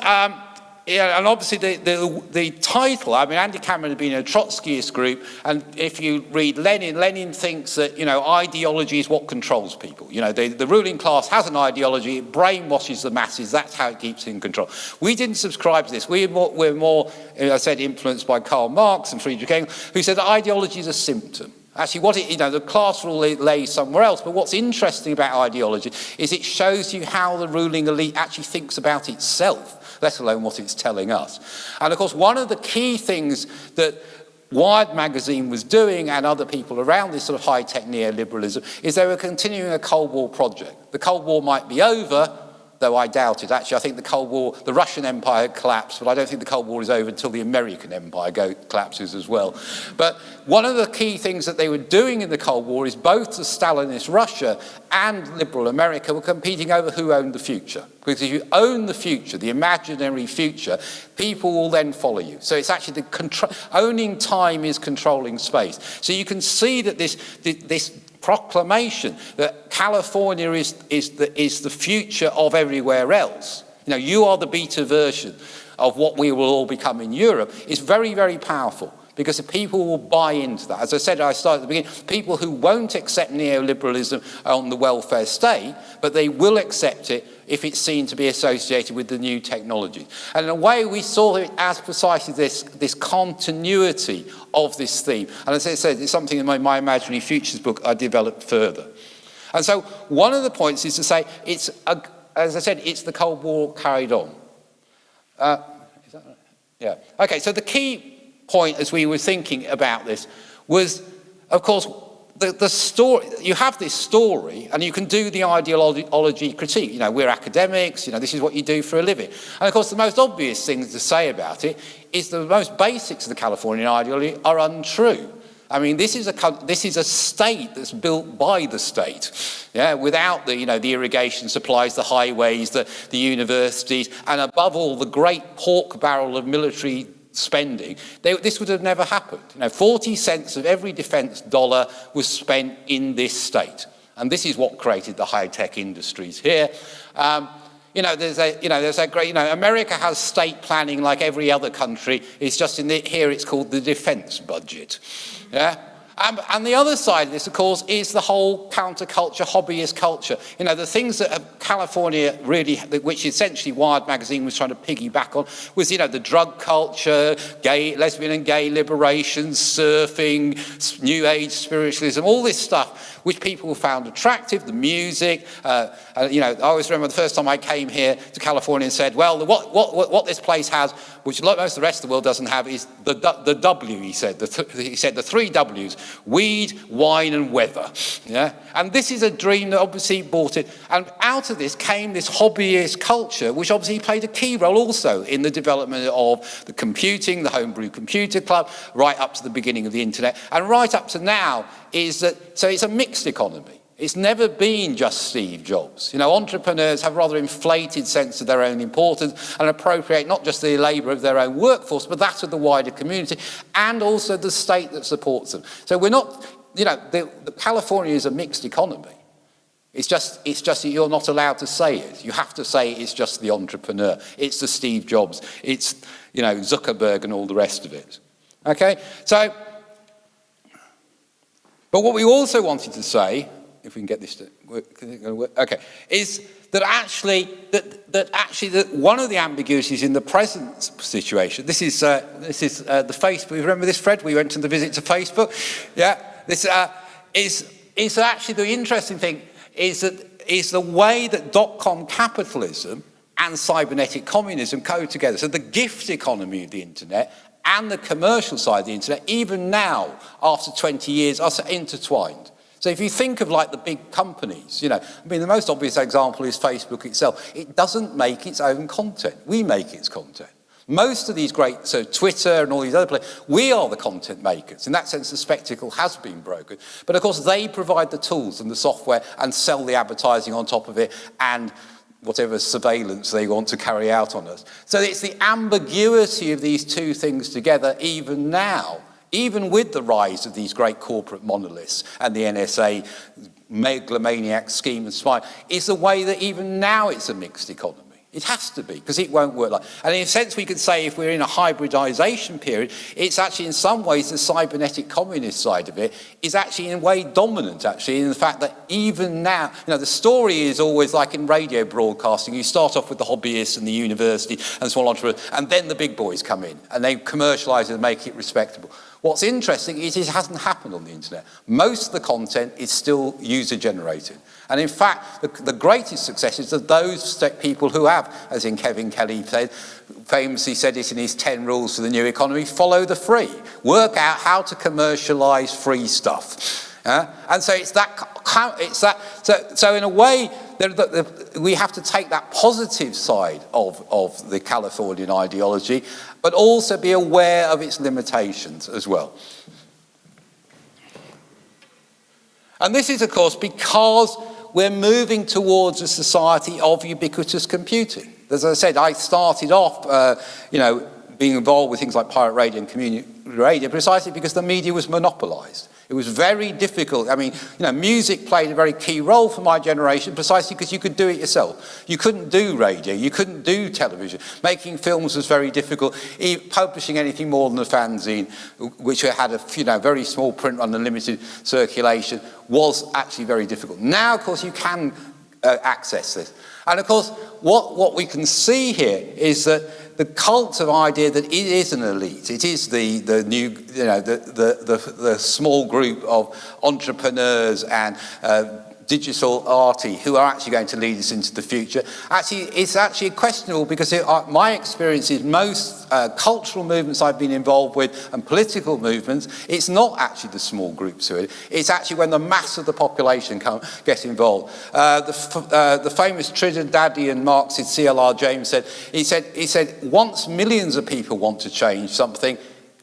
yeah, and obviously the title, I mean, Andy Cameron had been in a Trotskyist group, and if you read Lenin thinks that, you know, ideology is what controls people. You know, the ruling class has an ideology, it brainwashes the masses, that's how it keeps in control. We didn't subscribe to this. We're more, as I said, influenced by Karl Marx and Friedrich Engels, who said that ideology is a symptom. Actually, the class rule lays somewhere else, but what's interesting about ideology is it shows you how the ruling elite actually thinks about itself, let alone what it's telling us. And of course, one of the key things that Wired magazine was doing, and other people around this sort of high-tech neoliberalism, is they were continuing a Cold War project. The Cold War might be over, though I doubt it. Actually, I think the Cold War, the Russian Empire had collapsed, but I don't think the Cold War is over until the American Empire collapses as well. But one of the key things that they were doing in the Cold War is both the Stalinist Russia and liberal America were competing over who owned the future. Because if you own the future, the imaginary future, people will then follow you. So it's actually owning time is controlling space. So you can see that this proclamation that California is the future of everywhere else. You know, you are the beta version of what we will all become in Europe is very, very powerful, because if people will buy into that. As I said, I started at the beginning, people who won't accept neoliberalism on the welfare state, but they will accept it if it's seen to be associated with the new technology. And in a way, we saw it as precisely this continuity of this theme. And as I said, it's something in my Imaginary Futures book I developed further. And so one of the points is to say, as I said, it's the Cold War carried on. Is that right? Yeah. Okay, so the key point as we were thinking about this was, of course, the story. You have this story, and you can do the ideology critique. You know, we're academics. You know, this is what you do for a living. And of course, the most obvious thing to say about it is the most basics of the Californian ideology are untrue. I mean, this is a state that's built by the state, yeah, without the irrigation supplies, the highways, the universities, and above all, the great pork barrel of military spending. This would have never happened. 40 cents of every defense dollar was spent in this state, and this is what created the high-tech industries here. There's a great. America has state planning like every other country. It's just here it's called the defense budget. Yeah. And the other side of this, of course, is the whole counterculture, hobbyist culture. The things that California really, which essentially Wired magazine was trying to piggyback on, was, the drug culture, lesbian and gay liberation, surfing, new age spiritualism, all this stuff, which people found attractive, the music. I always remember the first time I came here to California and said, well, what this place has, which most of the rest of the world doesn't have, is the W, he said. He said the 3 Ws. Weed, wine, and weather. Yeah? And this is a dream that obviously brought it. And out of this came this hobbyist culture, which obviously played a key role also in the development of the computing, the homebrew computer club, right up to the beginning of the internet. And right up to now so it's a mixed economy. It's never been just Steve Jobs. Entrepreneurs have a rather inflated sense of their own importance and appropriate not just the labour of their own workforce, but that of the wider community and also the state that supports them. So we're not, California is a mixed economy. It's just that you're not allowed to say it. You have to say it's just the entrepreneur. It's the Steve Jobs. It's, Zuckerberg and all the rest of it. Okay? So, but what we also wanted to say, if we can get this to work, okay, is that actually that one of the ambiguities in the present situation. This is the Facebook. Remember this, Fred? We went on the visit to Facebook. Yeah, this is actually the interesting thing is the way that .com capitalism and cybernetic communism go together. So the gift economy of the internet and the commercial side of the internet, even now after 20 years, are intertwined. So if you think of like the big companies, the most obvious example is Facebook itself. It doesn't make its own content. We make its content. Most of these great, so Twitter and all these other places, we are the content makers. In that sense, the spectacle has been broken. But of course, they provide the tools and the software and sell the advertising on top of it and whatever surveillance they want to carry out on us. So it's the ambiguity of these two things together, even now, even with the rise of these great corporate monoliths and the NSA megalomaniac scheme and spy, is the way that even now it's a mixed economy. It has to be, because it won't work like. And in a sense, we could say if we're in a hybridization period, it's actually in some ways the cybernetic communist side of it is actually in a way dominant, actually, in the fact that even now, the story is always like in radio broadcasting, you start off with the hobbyists and the university and small entrepreneurs, and then the big boys come in and they commercialize it and make it respectable. What's interesting is it hasn't happened on the internet. Most of the content is still user-generated. And in fact, the greatest successes are those people who have, as in Kevin Kelly said, famously said it in his 10 rules for the new economy, follow the free. Work out how to commercialize free stuff. And so so in a way, we have to take that positive side of the Californian ideology, but also be aware of its limitations as well. And this is, of course, because we're moving towards a society of ubiquitous computing. As I said, I started off, being involved with things like pirate radio and community radio precisely because the media was monopolized. It was very difficult. I mean, music played a very key role for my generation precisely because you could do it yourself. You couldn't do radio. You couldn't do television. Making films was very difficult. Publishing anything more than a fanzine, which had a very small print run and limited circulation, was actually very difficult. Now, of course, you can access this. And of course, what we can see here is that the cult of idea that it is an elite, it is the new, the small group of entrepreneurs and digital arty who are actually going to lead us into the future. Actually, it's actually questionable because my experience is most cultural movements I've been involved with and political movements, it's not actually the small groups who are it. It's actually when the mass of the population get involved. The famous Trinidadian Marxist C.L.R. James said, he said, once millions of people want to change something,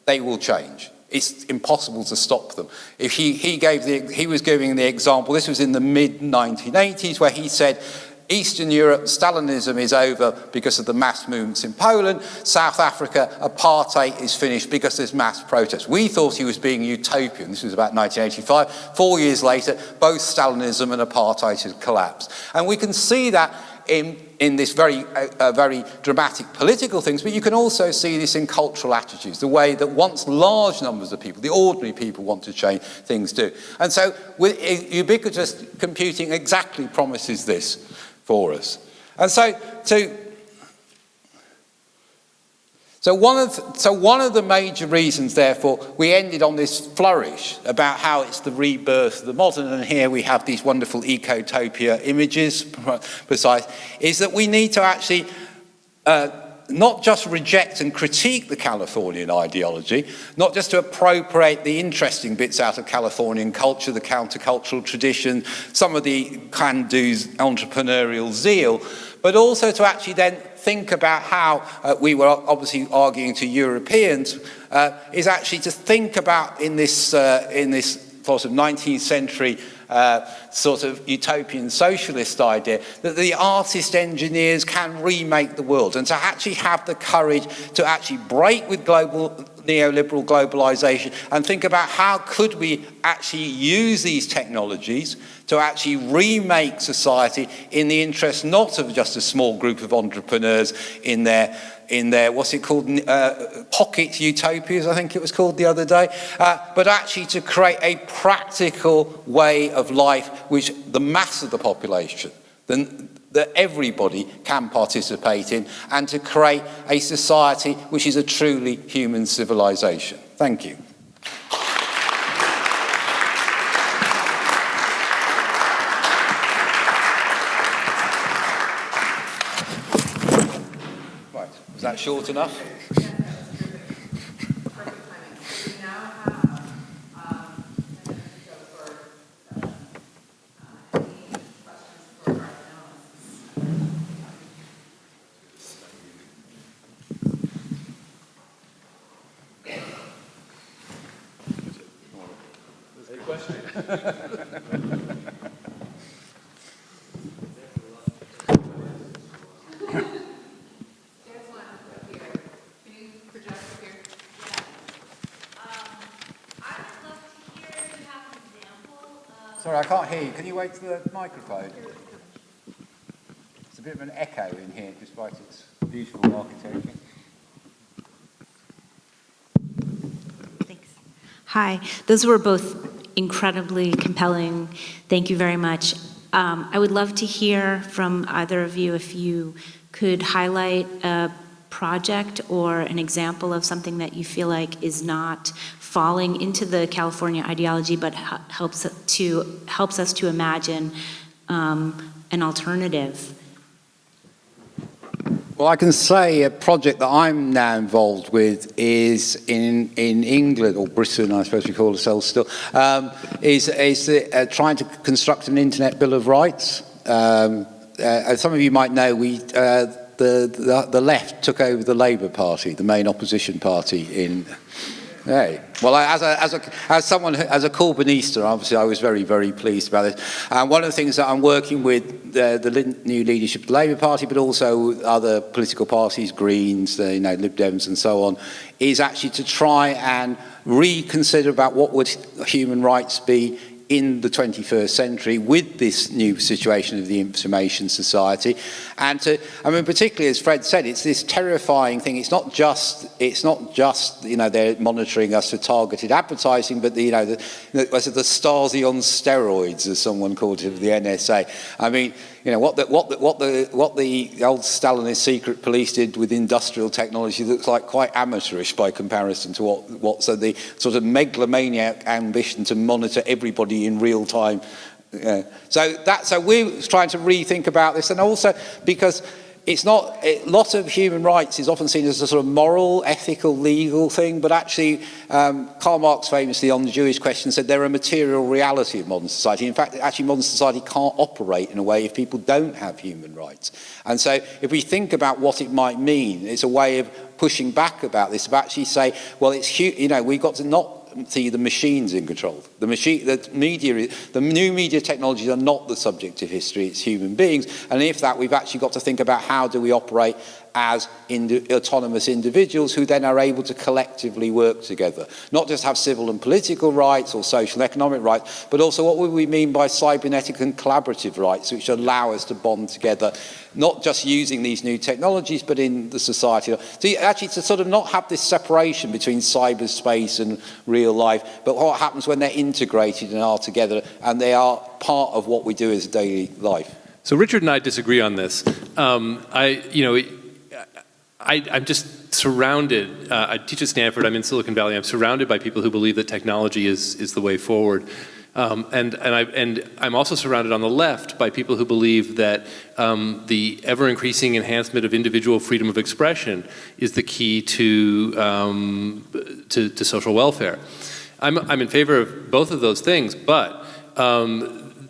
they will change. It's impossible to stop them. If he was giving the example, this was in the mid-1980s, where he said, Eastern Europe, Stalinism is over because of the mass movements in Poland. South Africa, apartheid is finished because there's mass protests. We thought he was being utopian. This was about 1985. 4 years later, both Stalinism and apartheid had collapsed. And we can see that in this very dramatic political things, but you can also see this in cultural attitudes, the way that once large numbers of people, the ordinary people, want to change, things do. And so ubiquitous computing exactly promises this for us. And so one of the major reasons, therefore, we ended on this flourish about how it's the rebirth of the modern, and here we have these wonderful ecotopia images, precise, is that we need to actually not just reject and critique the Californian ideology, not just to appropriate the interesting bits out of Californian culture, the countercultural tradition, some of the can-do's entrepreneurial zeal, but also to actually then think about how we were obviously arguing to Europeans, is actually to think about in this sort of 19th century sort of utopian socialist idea that the artist engineers can remake the world, and to actually have the courage to actually break with global neoliberal globalization and think about how could we actually use these technologies to actually remake society in the interest not of just a small group of entrepreneurs in their what's it called, pocket utopias, I think it was called the other day, but actually to create a practical way of life which the mass of the population, that everybody can participate in, and to create a society which is a truly human civilization. Thank you. Right, was that short enough? Sorry, I can't hear you. Can you wait to the microphone? It's a bit of an echo in here, despite its beautiful architecture. Thanks. Hi, those were both incredibly compelling. Thank you very much. I would love to hear from either of you if you could highlight a project or an example of something that you feel like is not falling into the California ideology, but helps us to imagine an alternative. Well, I can say a project that I'm now involved with is in England, or Britain, I suppose we call ourselves still, is trying to construct an internet bill of rights. As some of you might know, the left took over the Labour Party, the main opposition party in. Hey. Well, as a Corbynista, obviously I was very, very pleased about it. And one of the things that I'm working with the new leadership of the Labour Party, but also other political parties, Greens, Lib Dems and so on, is actually to try and reconsider about what would human rights be in the 21st century with this new situation of the information society. And particularly as Fred said, it's this terrifying thing. It's not just they're monitoring us for targeted advertising, but the Stasi on steroids, as someone called it, of the NSA. I mean, what the old Stalinist secret police did with industrial technology looks like quite amateurish by comparison to what's the sort of megalomaniac ambition to monitor everybody in real time. So we're trying to rethink about this, and also because it's not, a lot of human rights is often seen as a sort of moral, ethical, legal thing, but actually Karl Marx famously on the Jewish question said they're a material reality of modern society. In fact, actually modern society can't operate in a way if people don't have human rights. And so if we think about what it might mean, it's a way of pushing back about this, of actually say, well, we've got to not see the machines in control. The new media technologies are not the subject of history, it's human beings. And if that, we've actually got to think about how do we operate as autonomous individuals who then are able to collectively work together. Not just have civil and political rights or social and economic rights, but also what would we mean by cybernetic and collaborative rights, which allow us to bond together, not just using these new technologies, but in the society. So actually to sort of not have this separation between cyberspace and real life, but what happens when they're integrated and are together, and they are part of what we do as daily life. So Richard and I disagree on this. I'm just surrounded, I teach at Stanford, I'm in Silicon Valley, I'm surrounded by people who believe that technology is the way forward. And I'm also surrounded on the left by people who believe that the ever-increasing enhancement of individual freedom of expression is the key to social welfare. I'm in favor of both of those things, but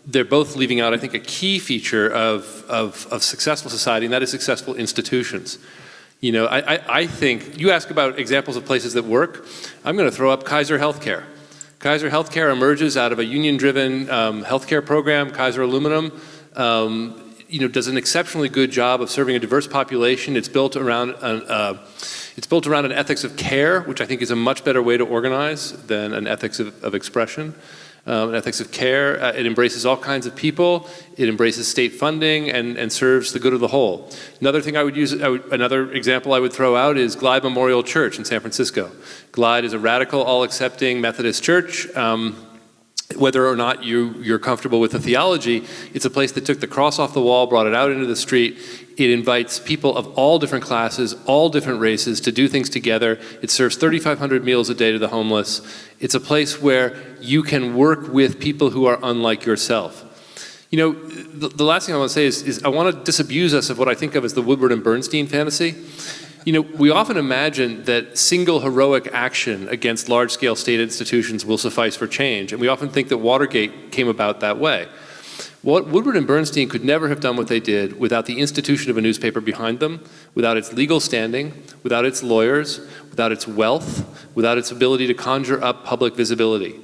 they're both leaving out, I think, a key feature of successful society, and that is successful institutions. I think, you ask about examples of places that work, I'm going to throw up Kaiser Healthcare. Kaiser Healthcare emerges out of a union-driven healthcare program. Kaiser Aluminum, does an exceptionally good job of serving a diverse population. It's built around an ethics of care, which I think is a much better way to organize than an ethics of expression. An ethics of care. It embraces all kinds of people. It embraces state funding and serves the good of the whole. Another thing another example I would throw out is Glide Memorial Church in San Francisco. Glide is a radical, all-accepting Methodist church. Whether or not you're comfortable with the theology, it's a place that took the cross off the wall, brought it out into the street. It invites people of all different classes, all different races to do things together. It serves 3,500 meals a day to the homeless. It's a place where you can work with people who are unlike yourself. The last thing I want to say is I want to disabuse us of what I think of as the Woodward and Bernstein fantasy. We often imagine that single heroic action against large-scale state institutions will suffice for change, and we often think that Watergate came about that way. Woodward and Bernstein could never have done what they did without the institution of a newspaper behind them, without its legal standing, without its lawyers, without its wealth, without its ability to conjure up public visibility.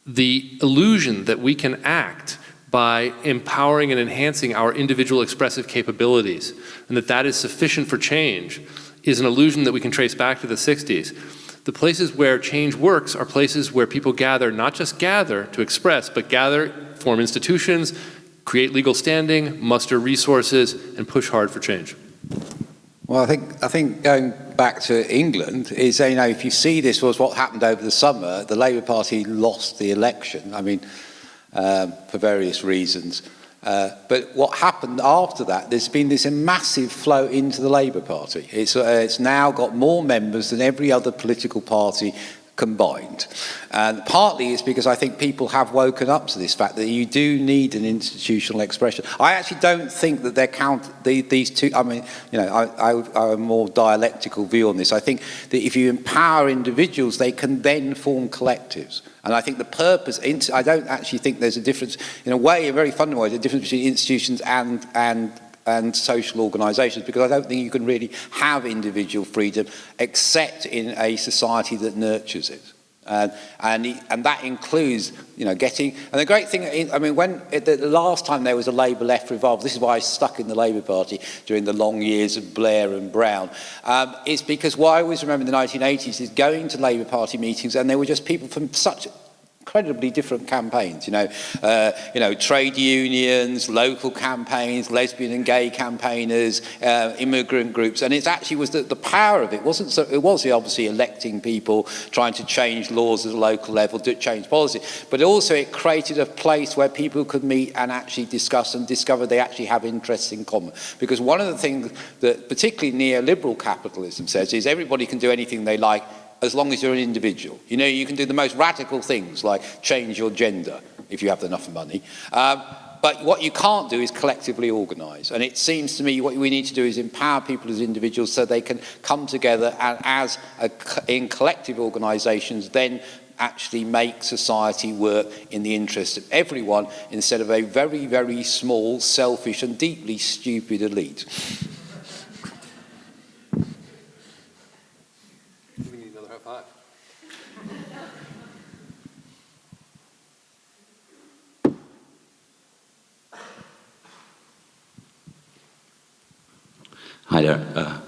the illusion that we can act by empowering and enhancing our individual expressive capabilities, and that is sufficient for change, is an illusion that we can trace back to the 60s. The places where change works are places where people gather, not just gather to express, but gather, form institutions, create legal standing, muster resources, and push hard for change. Well, I think going back to England is, you know, if you see this was what happened over the summer, the Labour Party lost the election, I mean, for various reasons. But what happened after that, there's been this massive flow into the Labour Party. It's now got more members than every other political party combined. And partly it's because I think people have woken up to this fact that you do need an institutional expression. I actually don't think that these two, I mean, you know, I have a more dialectical view on this. I think that if you empower individuals, they can then form collectives. And I think the purpose, I don't actually think there's a difference, in a way, a very fundamental way, the difference between institutions and social organisations, because I don't think you can really have individual freedom except in a society that nurtures it. And that includes, you know, getting, and the great thing, I mean, when the last time there was a Labour left revival, this is why I stuck in the Labour Party during the long years of Blair and Brown, it's because what I always remember in the 1980s is going to Labour Party meetings and there were just people from such incredibly different campaigns, you know, trade unions, local campaigns, lesbian and gay campaigners, immigrant groups, and it actually was the power of it wasn't so. It was obviously electing people, trying to change laws at a local level, to change policy, but also it created a place where people could meet and actually discuss and discover they actually have interests in common. Because one of the things that particularly neoliberal capitalism says is everybody can do anything they like, as long as you're an individual. You know, you can do the most radical things like change your gender if you have enough money. But what you can't do is collectively organise. And it seems to me what we need to do is empower people as individuals so they can come together and in collective organisations then actually make society work in the interest of everyone instead of a very, very small, selfish and deeply stupid elite. Hi there.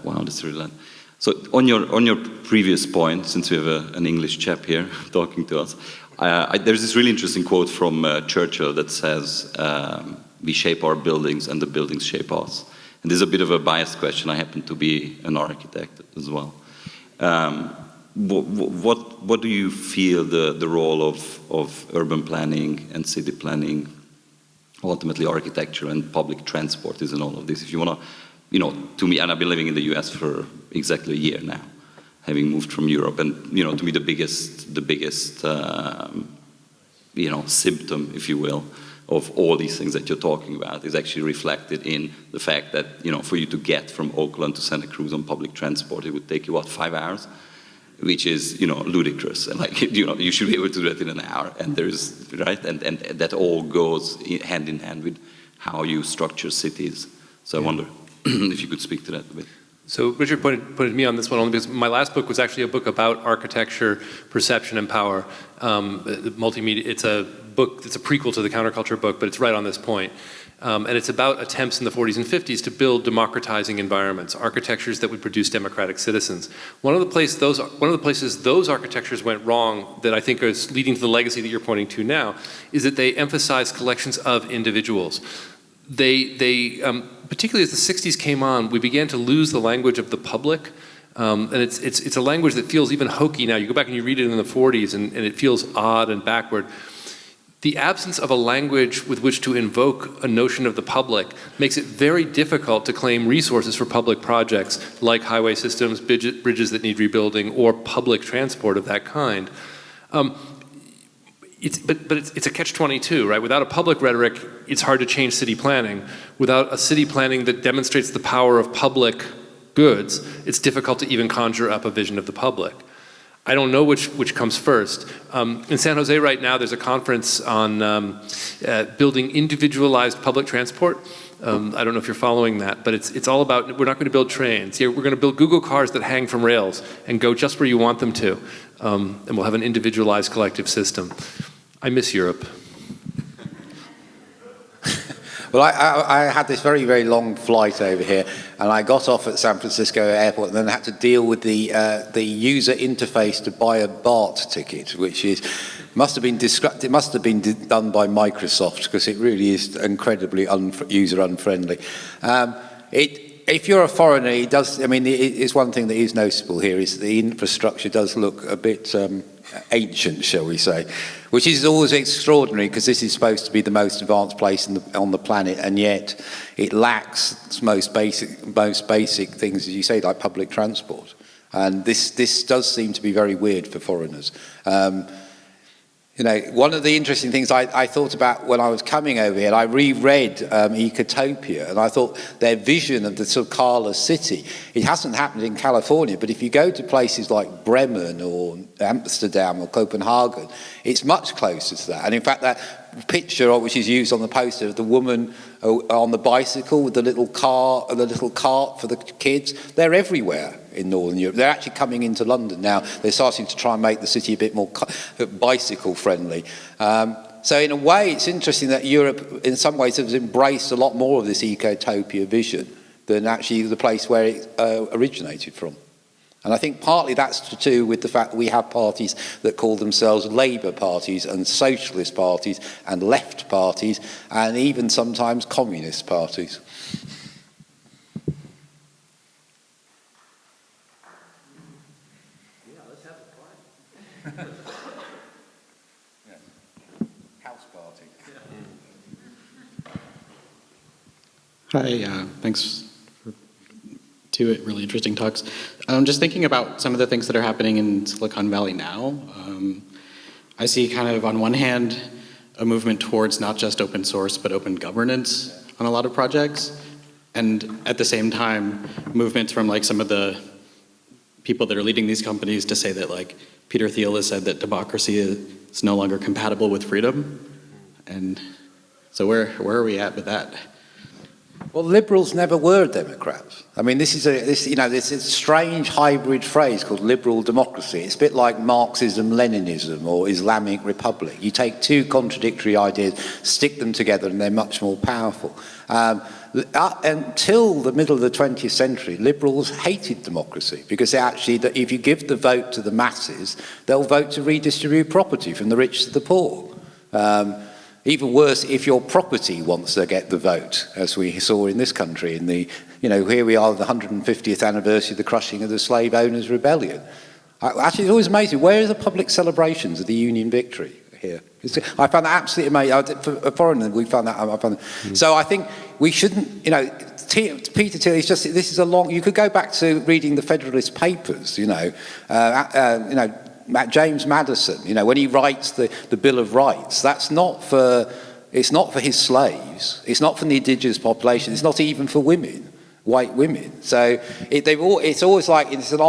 Wow, that's really loud. So on your previous point, since we have an English chap here talking to us, there's this really interesting quote from Churchill that says, "We shape our buildings, and the buildings shape us." And this is a bit of a biased question. I happen to be an architect as well. What do you feel the role of urban planning and city planning, ultimately architecture and public transport is in all of this? If you want to, you know, to me, and I've been living in the US for exactly a year now, having moved from Europe, and you know, to me, the biggest, you know, symptom, if you will, of all these things that you're talking about is actually reflected in the fact that, you know, for you to get from Oakland to Santa Cruz on public transport, it would take you, what, 5 hours? Which is, you know, ludicrous. And like, you know, you should be able to do that in an hour. And there's, right? And that all goes hand in hand with how you structure cities. So I wonder if you could speak to that a bit. So Richard pointed me on this one only because my last book was actually a book about architecture, perception, and power. Multimedia. It's a book. It's a prequel to the Counterculture book, but it's right on this point. And it's about attempts in the 40s and 50s to build democratizing environments, architectures that would produce democratic citizens. One of the places those architectures went wrong, that I think is leading to the legacy that you're pointing to now, is that they emphasize collections of individuals. Particularly as the 60s came on, we began to lose the language of the public. And it's a language that feels even hokey now. You go back and you read it in the 40s and it feels odd and backward. The absence of a language with which to invoke a notion of the public makes it very difficult to claim resources for public projects like highway systems, bridges that need rebuilding, or public transport of that kind. It's a catch-22, right? Without a public rhetoric, it's hard to change city planning. Without a city planning that demonstrates the power of public goods, it's difficult to even conjure up a vision of the public. I don't know which comes first. In San Jose right now, there's a conference on building individualized public transport. I don't know if you're following that, but it's all about, we're not going to build trains. We're going to build Google cars that hang from rails and go just where you want them to. And we'll have an individualized collective system. I miss Europe. Well, I had this very, very long flight over here, and I got off at San Francisco Airport, and then I had to deal with the user interface to buy a BART ticket, which must have been done by Microsoft, because it really is incredibly user unfriendly. If you're a foreigner, it's one thing that is noticeable here is the infrastructure does look a bit ancient, shall we say, which is always extraordinary because this is supposed to be the most advanced place on the planet, and yet it lacks its most basic things, as you say, like public transport. And this does seem to be very weird for foreigners. One of the interesting things I thought about when I was coming over here, I reread Ecotopia, and I thought their vision of the Sakala city, it hasn't happened in California, but if you go to places like Bremen or Amsterdam or Copenhagen, it's much closer to that. And in fact, that picture which is used on the poster of the woman on the bicycle with the little cart for the kids, they're everywhere in Northern Europe. They're actually coming into London now. They're starting to try and make the city a bit more bicycle friendly. So in a way, it's interesting that Europe, in some ways, has embraced a lot more of this ecotopia vision than actually the place where it originated from. And I think partly that's to do with the fact that we have parties that call themselves Labour parties and socialist parties and left parties and even sometimes communist parties. Yeah, let's have a party. House party. Hi, thanks for two really interesting talks. I'm just thinking about some of the things that are happening in Silicon Valley now. I see kind of on one hand a movement towards not just open source but open governance on a lot of projects, and at the same time movements from like some of the people that are leading these companies to say that like Peter Thiel has said that democracy is no longer compatible with freedom. And so where are we at with that? Well, liberals never were Democrats. I mean, this is a strange hybrid phrase called liberal democracy. It's a bit like Marxism, Leninism, or Islamic Republic. You take two contradictory ideas, stick them together, and they're much more powerful. Until the middle of the 20th century, liberals hated democracy because that if you give the vote to the masses, they'll vote to redistribute property from the rich to the poor. Even worse, if your property wants to get the vote, as we saw in this country, here we are, the 150th anniversary of the crushing of the slave owners' rebellion. Actually, it's always amazing. Where are the public celebrations of the Union victory here? I found that absolutely amazing. For a foreigner, we found that. So I think we shouldn't, Peter Thiel is just, this is a long, you could go back to reading the Federalist Papers, James Madison, when he writes the Bill of Rights, it's not for his slaves, it's not for the indigenous population, it's not even for women, white women. So it's always like it's an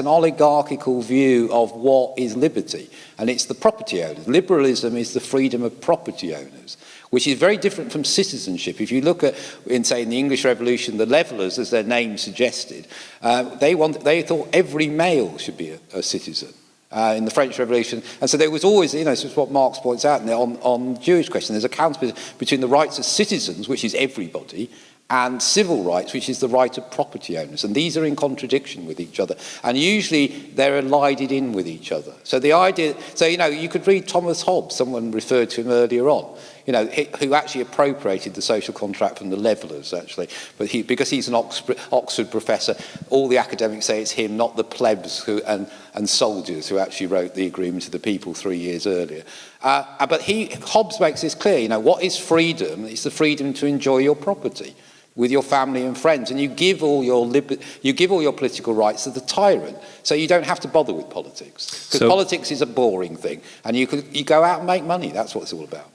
oligarchical view of what is liberty, and it's the property owners. Liberalism is the freedom of property owners, which is very different from citizenship. If you look at, in the English Revolution, the Levellers, as their name suggested, they thought every male should be a citizen. In the French Revolution. And so there was always, this is what Marx points out on the Jewish question, there's a counter between the rights of citizens, which is everybody, and civil rights, which is the right of property owners. And these are in contradiction with each other. And usually they're allied in with each other. So the idea, you could read Thomas Hobbes, someone referred to him earlier on, who actually appropriated the social contract from the Levellers, actually. But because he's an Oxford professor, all the academics say it's him, not the plebs and soldiers who actually wrote the Agreement of the People 3 years earlier. But Hobbes makes this clear, what is freedom? It's the freedom to enjoy your property with your family and friends, and you give all your political rights to the tyrant, so you don't have to bother with politics. Because politics is a boring thing, and you go out and make money. That's what it's all about.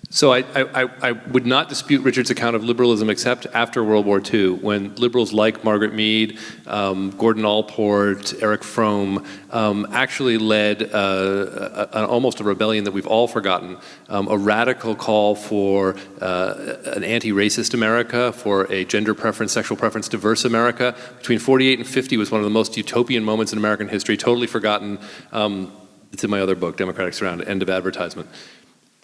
So I would not dispute Richard's account of liberalism, except after World War II, when liberals like Margaret Mead, Gordon Allport, Eric Fromm actually led almost a rebellion that we've all forgotten, a radical call for an anti-racist America, for a gender preference, sexual preference diverse America. Between 48 and 50 was one of the most utopian moments in American history, totally forgotten. It's in my other book, Democratic Surround, End of Advertisement.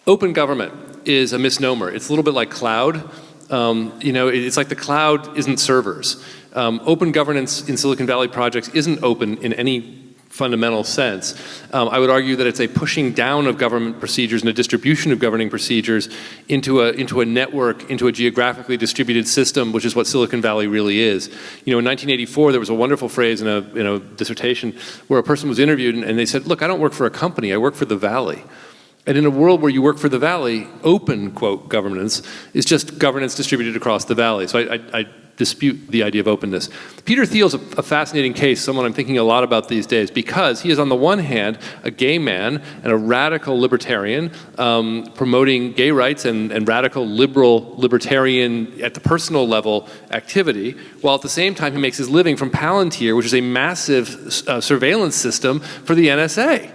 Open government is a misnomer. It's a little bit like cloud. It's like the cloud isn't servers. Open governance in Silicon Valley projects isn't open in any fundamental sense. I would argue that it's a pushing down of government procedures and a distribution of governing procedures into a network, into a geographically distributed system, which is what Silicon Valley really is. In 1984, there was a wonderful phrase in a dissertation where a person was interviewed and they said, look, I don't work for a company, I work for the Valley. And in a world where you work for the Valley, open, quote, governance is just governance distributed across the Valley. So I dispute the idea of openness. Peter Thiel's a fascinating case, someone I'm thinking a lot about these days, because he is on the one hand a gay man and a radical libertarian promoting gay rights and radical liberal libertarian at the personal level activity, while at the same time he makes his living from Palantir, which is a massive surveillance system for the NSA.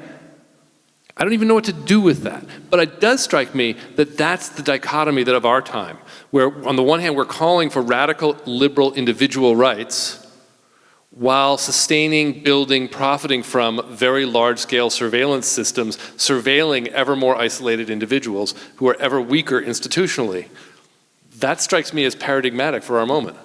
I don't even know what to do with that. But it does strike me that that's the dichotomy that of our time, where on the one hand we're calling for radical liberal individual rights while sustaining, building, profiting from very large-scale surveillance systems, surveilling ever more isolated individuals who are ever weaker institutionally. That strikes me as paradigmatic for our moment.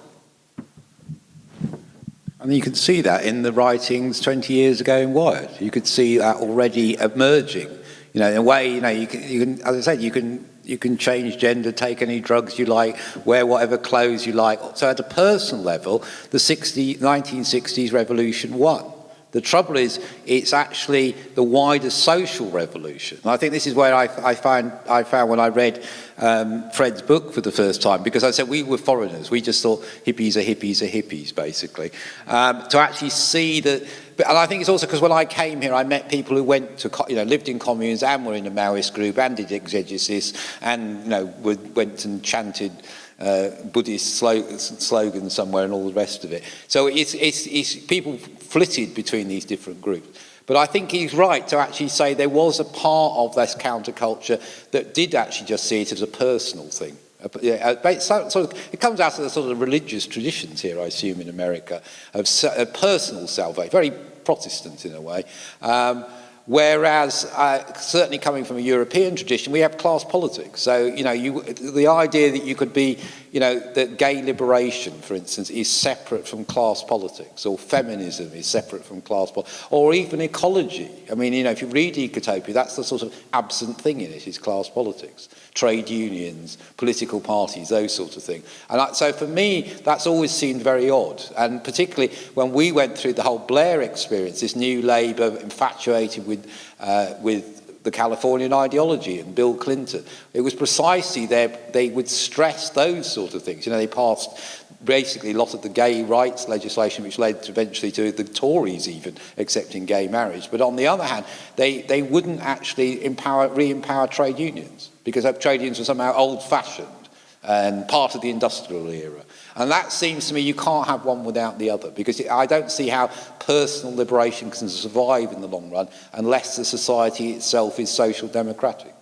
And you can see that in the writings 20 years ago in Wired. You could see that already emerging. In a way, you can, as I said, you can change gender, take any drugs you like, wear whatever clothes you like. So at a personal level, the 1960s revolution won. The trouble is, it's actually the wider social revolution. And I think this is where I found when I read Fred's book for the first time, because I said we were foreigners. We just thought hippies are hippies, basically. To actually see that, and I think it's also because when I came here, I met people who went to, lived in communes and were in a Maoist group and did exegesis and, went and chanted Buddhist slogans somewhere and all the rest of it. So it's people flitted between these different groups. But I think he's right to actually say there was a part of this counterculture that did actually just see it as a personal thing. It comes out of the sort of religious traditions here, I assume, in America, of personal salvation, very Protestant in a way. Whereas, certainly coming from a European tradition, we have class politics. So, the idea that you could be, that gay liberation, for instance, is separate from class politics, or feminism is separate from class politics, or even ecology. I mean, if you read Utopia, that's the sort of absent thing in it, is class politics. Trade unions, political parties, those sorts of things. And so for me, that's always seemed very odd. And particularly when we went through the whole Blair experience, this new Labour infatuated with the Californian ideology and Bill Clinton, it was precisely they would stress those sort of things. They passed basically a lot of the gay rights legislation, which led eventually to the Tories even accepting gay marriage. But on the other hand, they wouldn't actually re-empower trade unions, because trade unions were somehow old-fashioned and part of the industrial era. And that seems to me you can't have one without the other, because I don't see how personal liberation can survive in the long run unless the society itself is social democratic.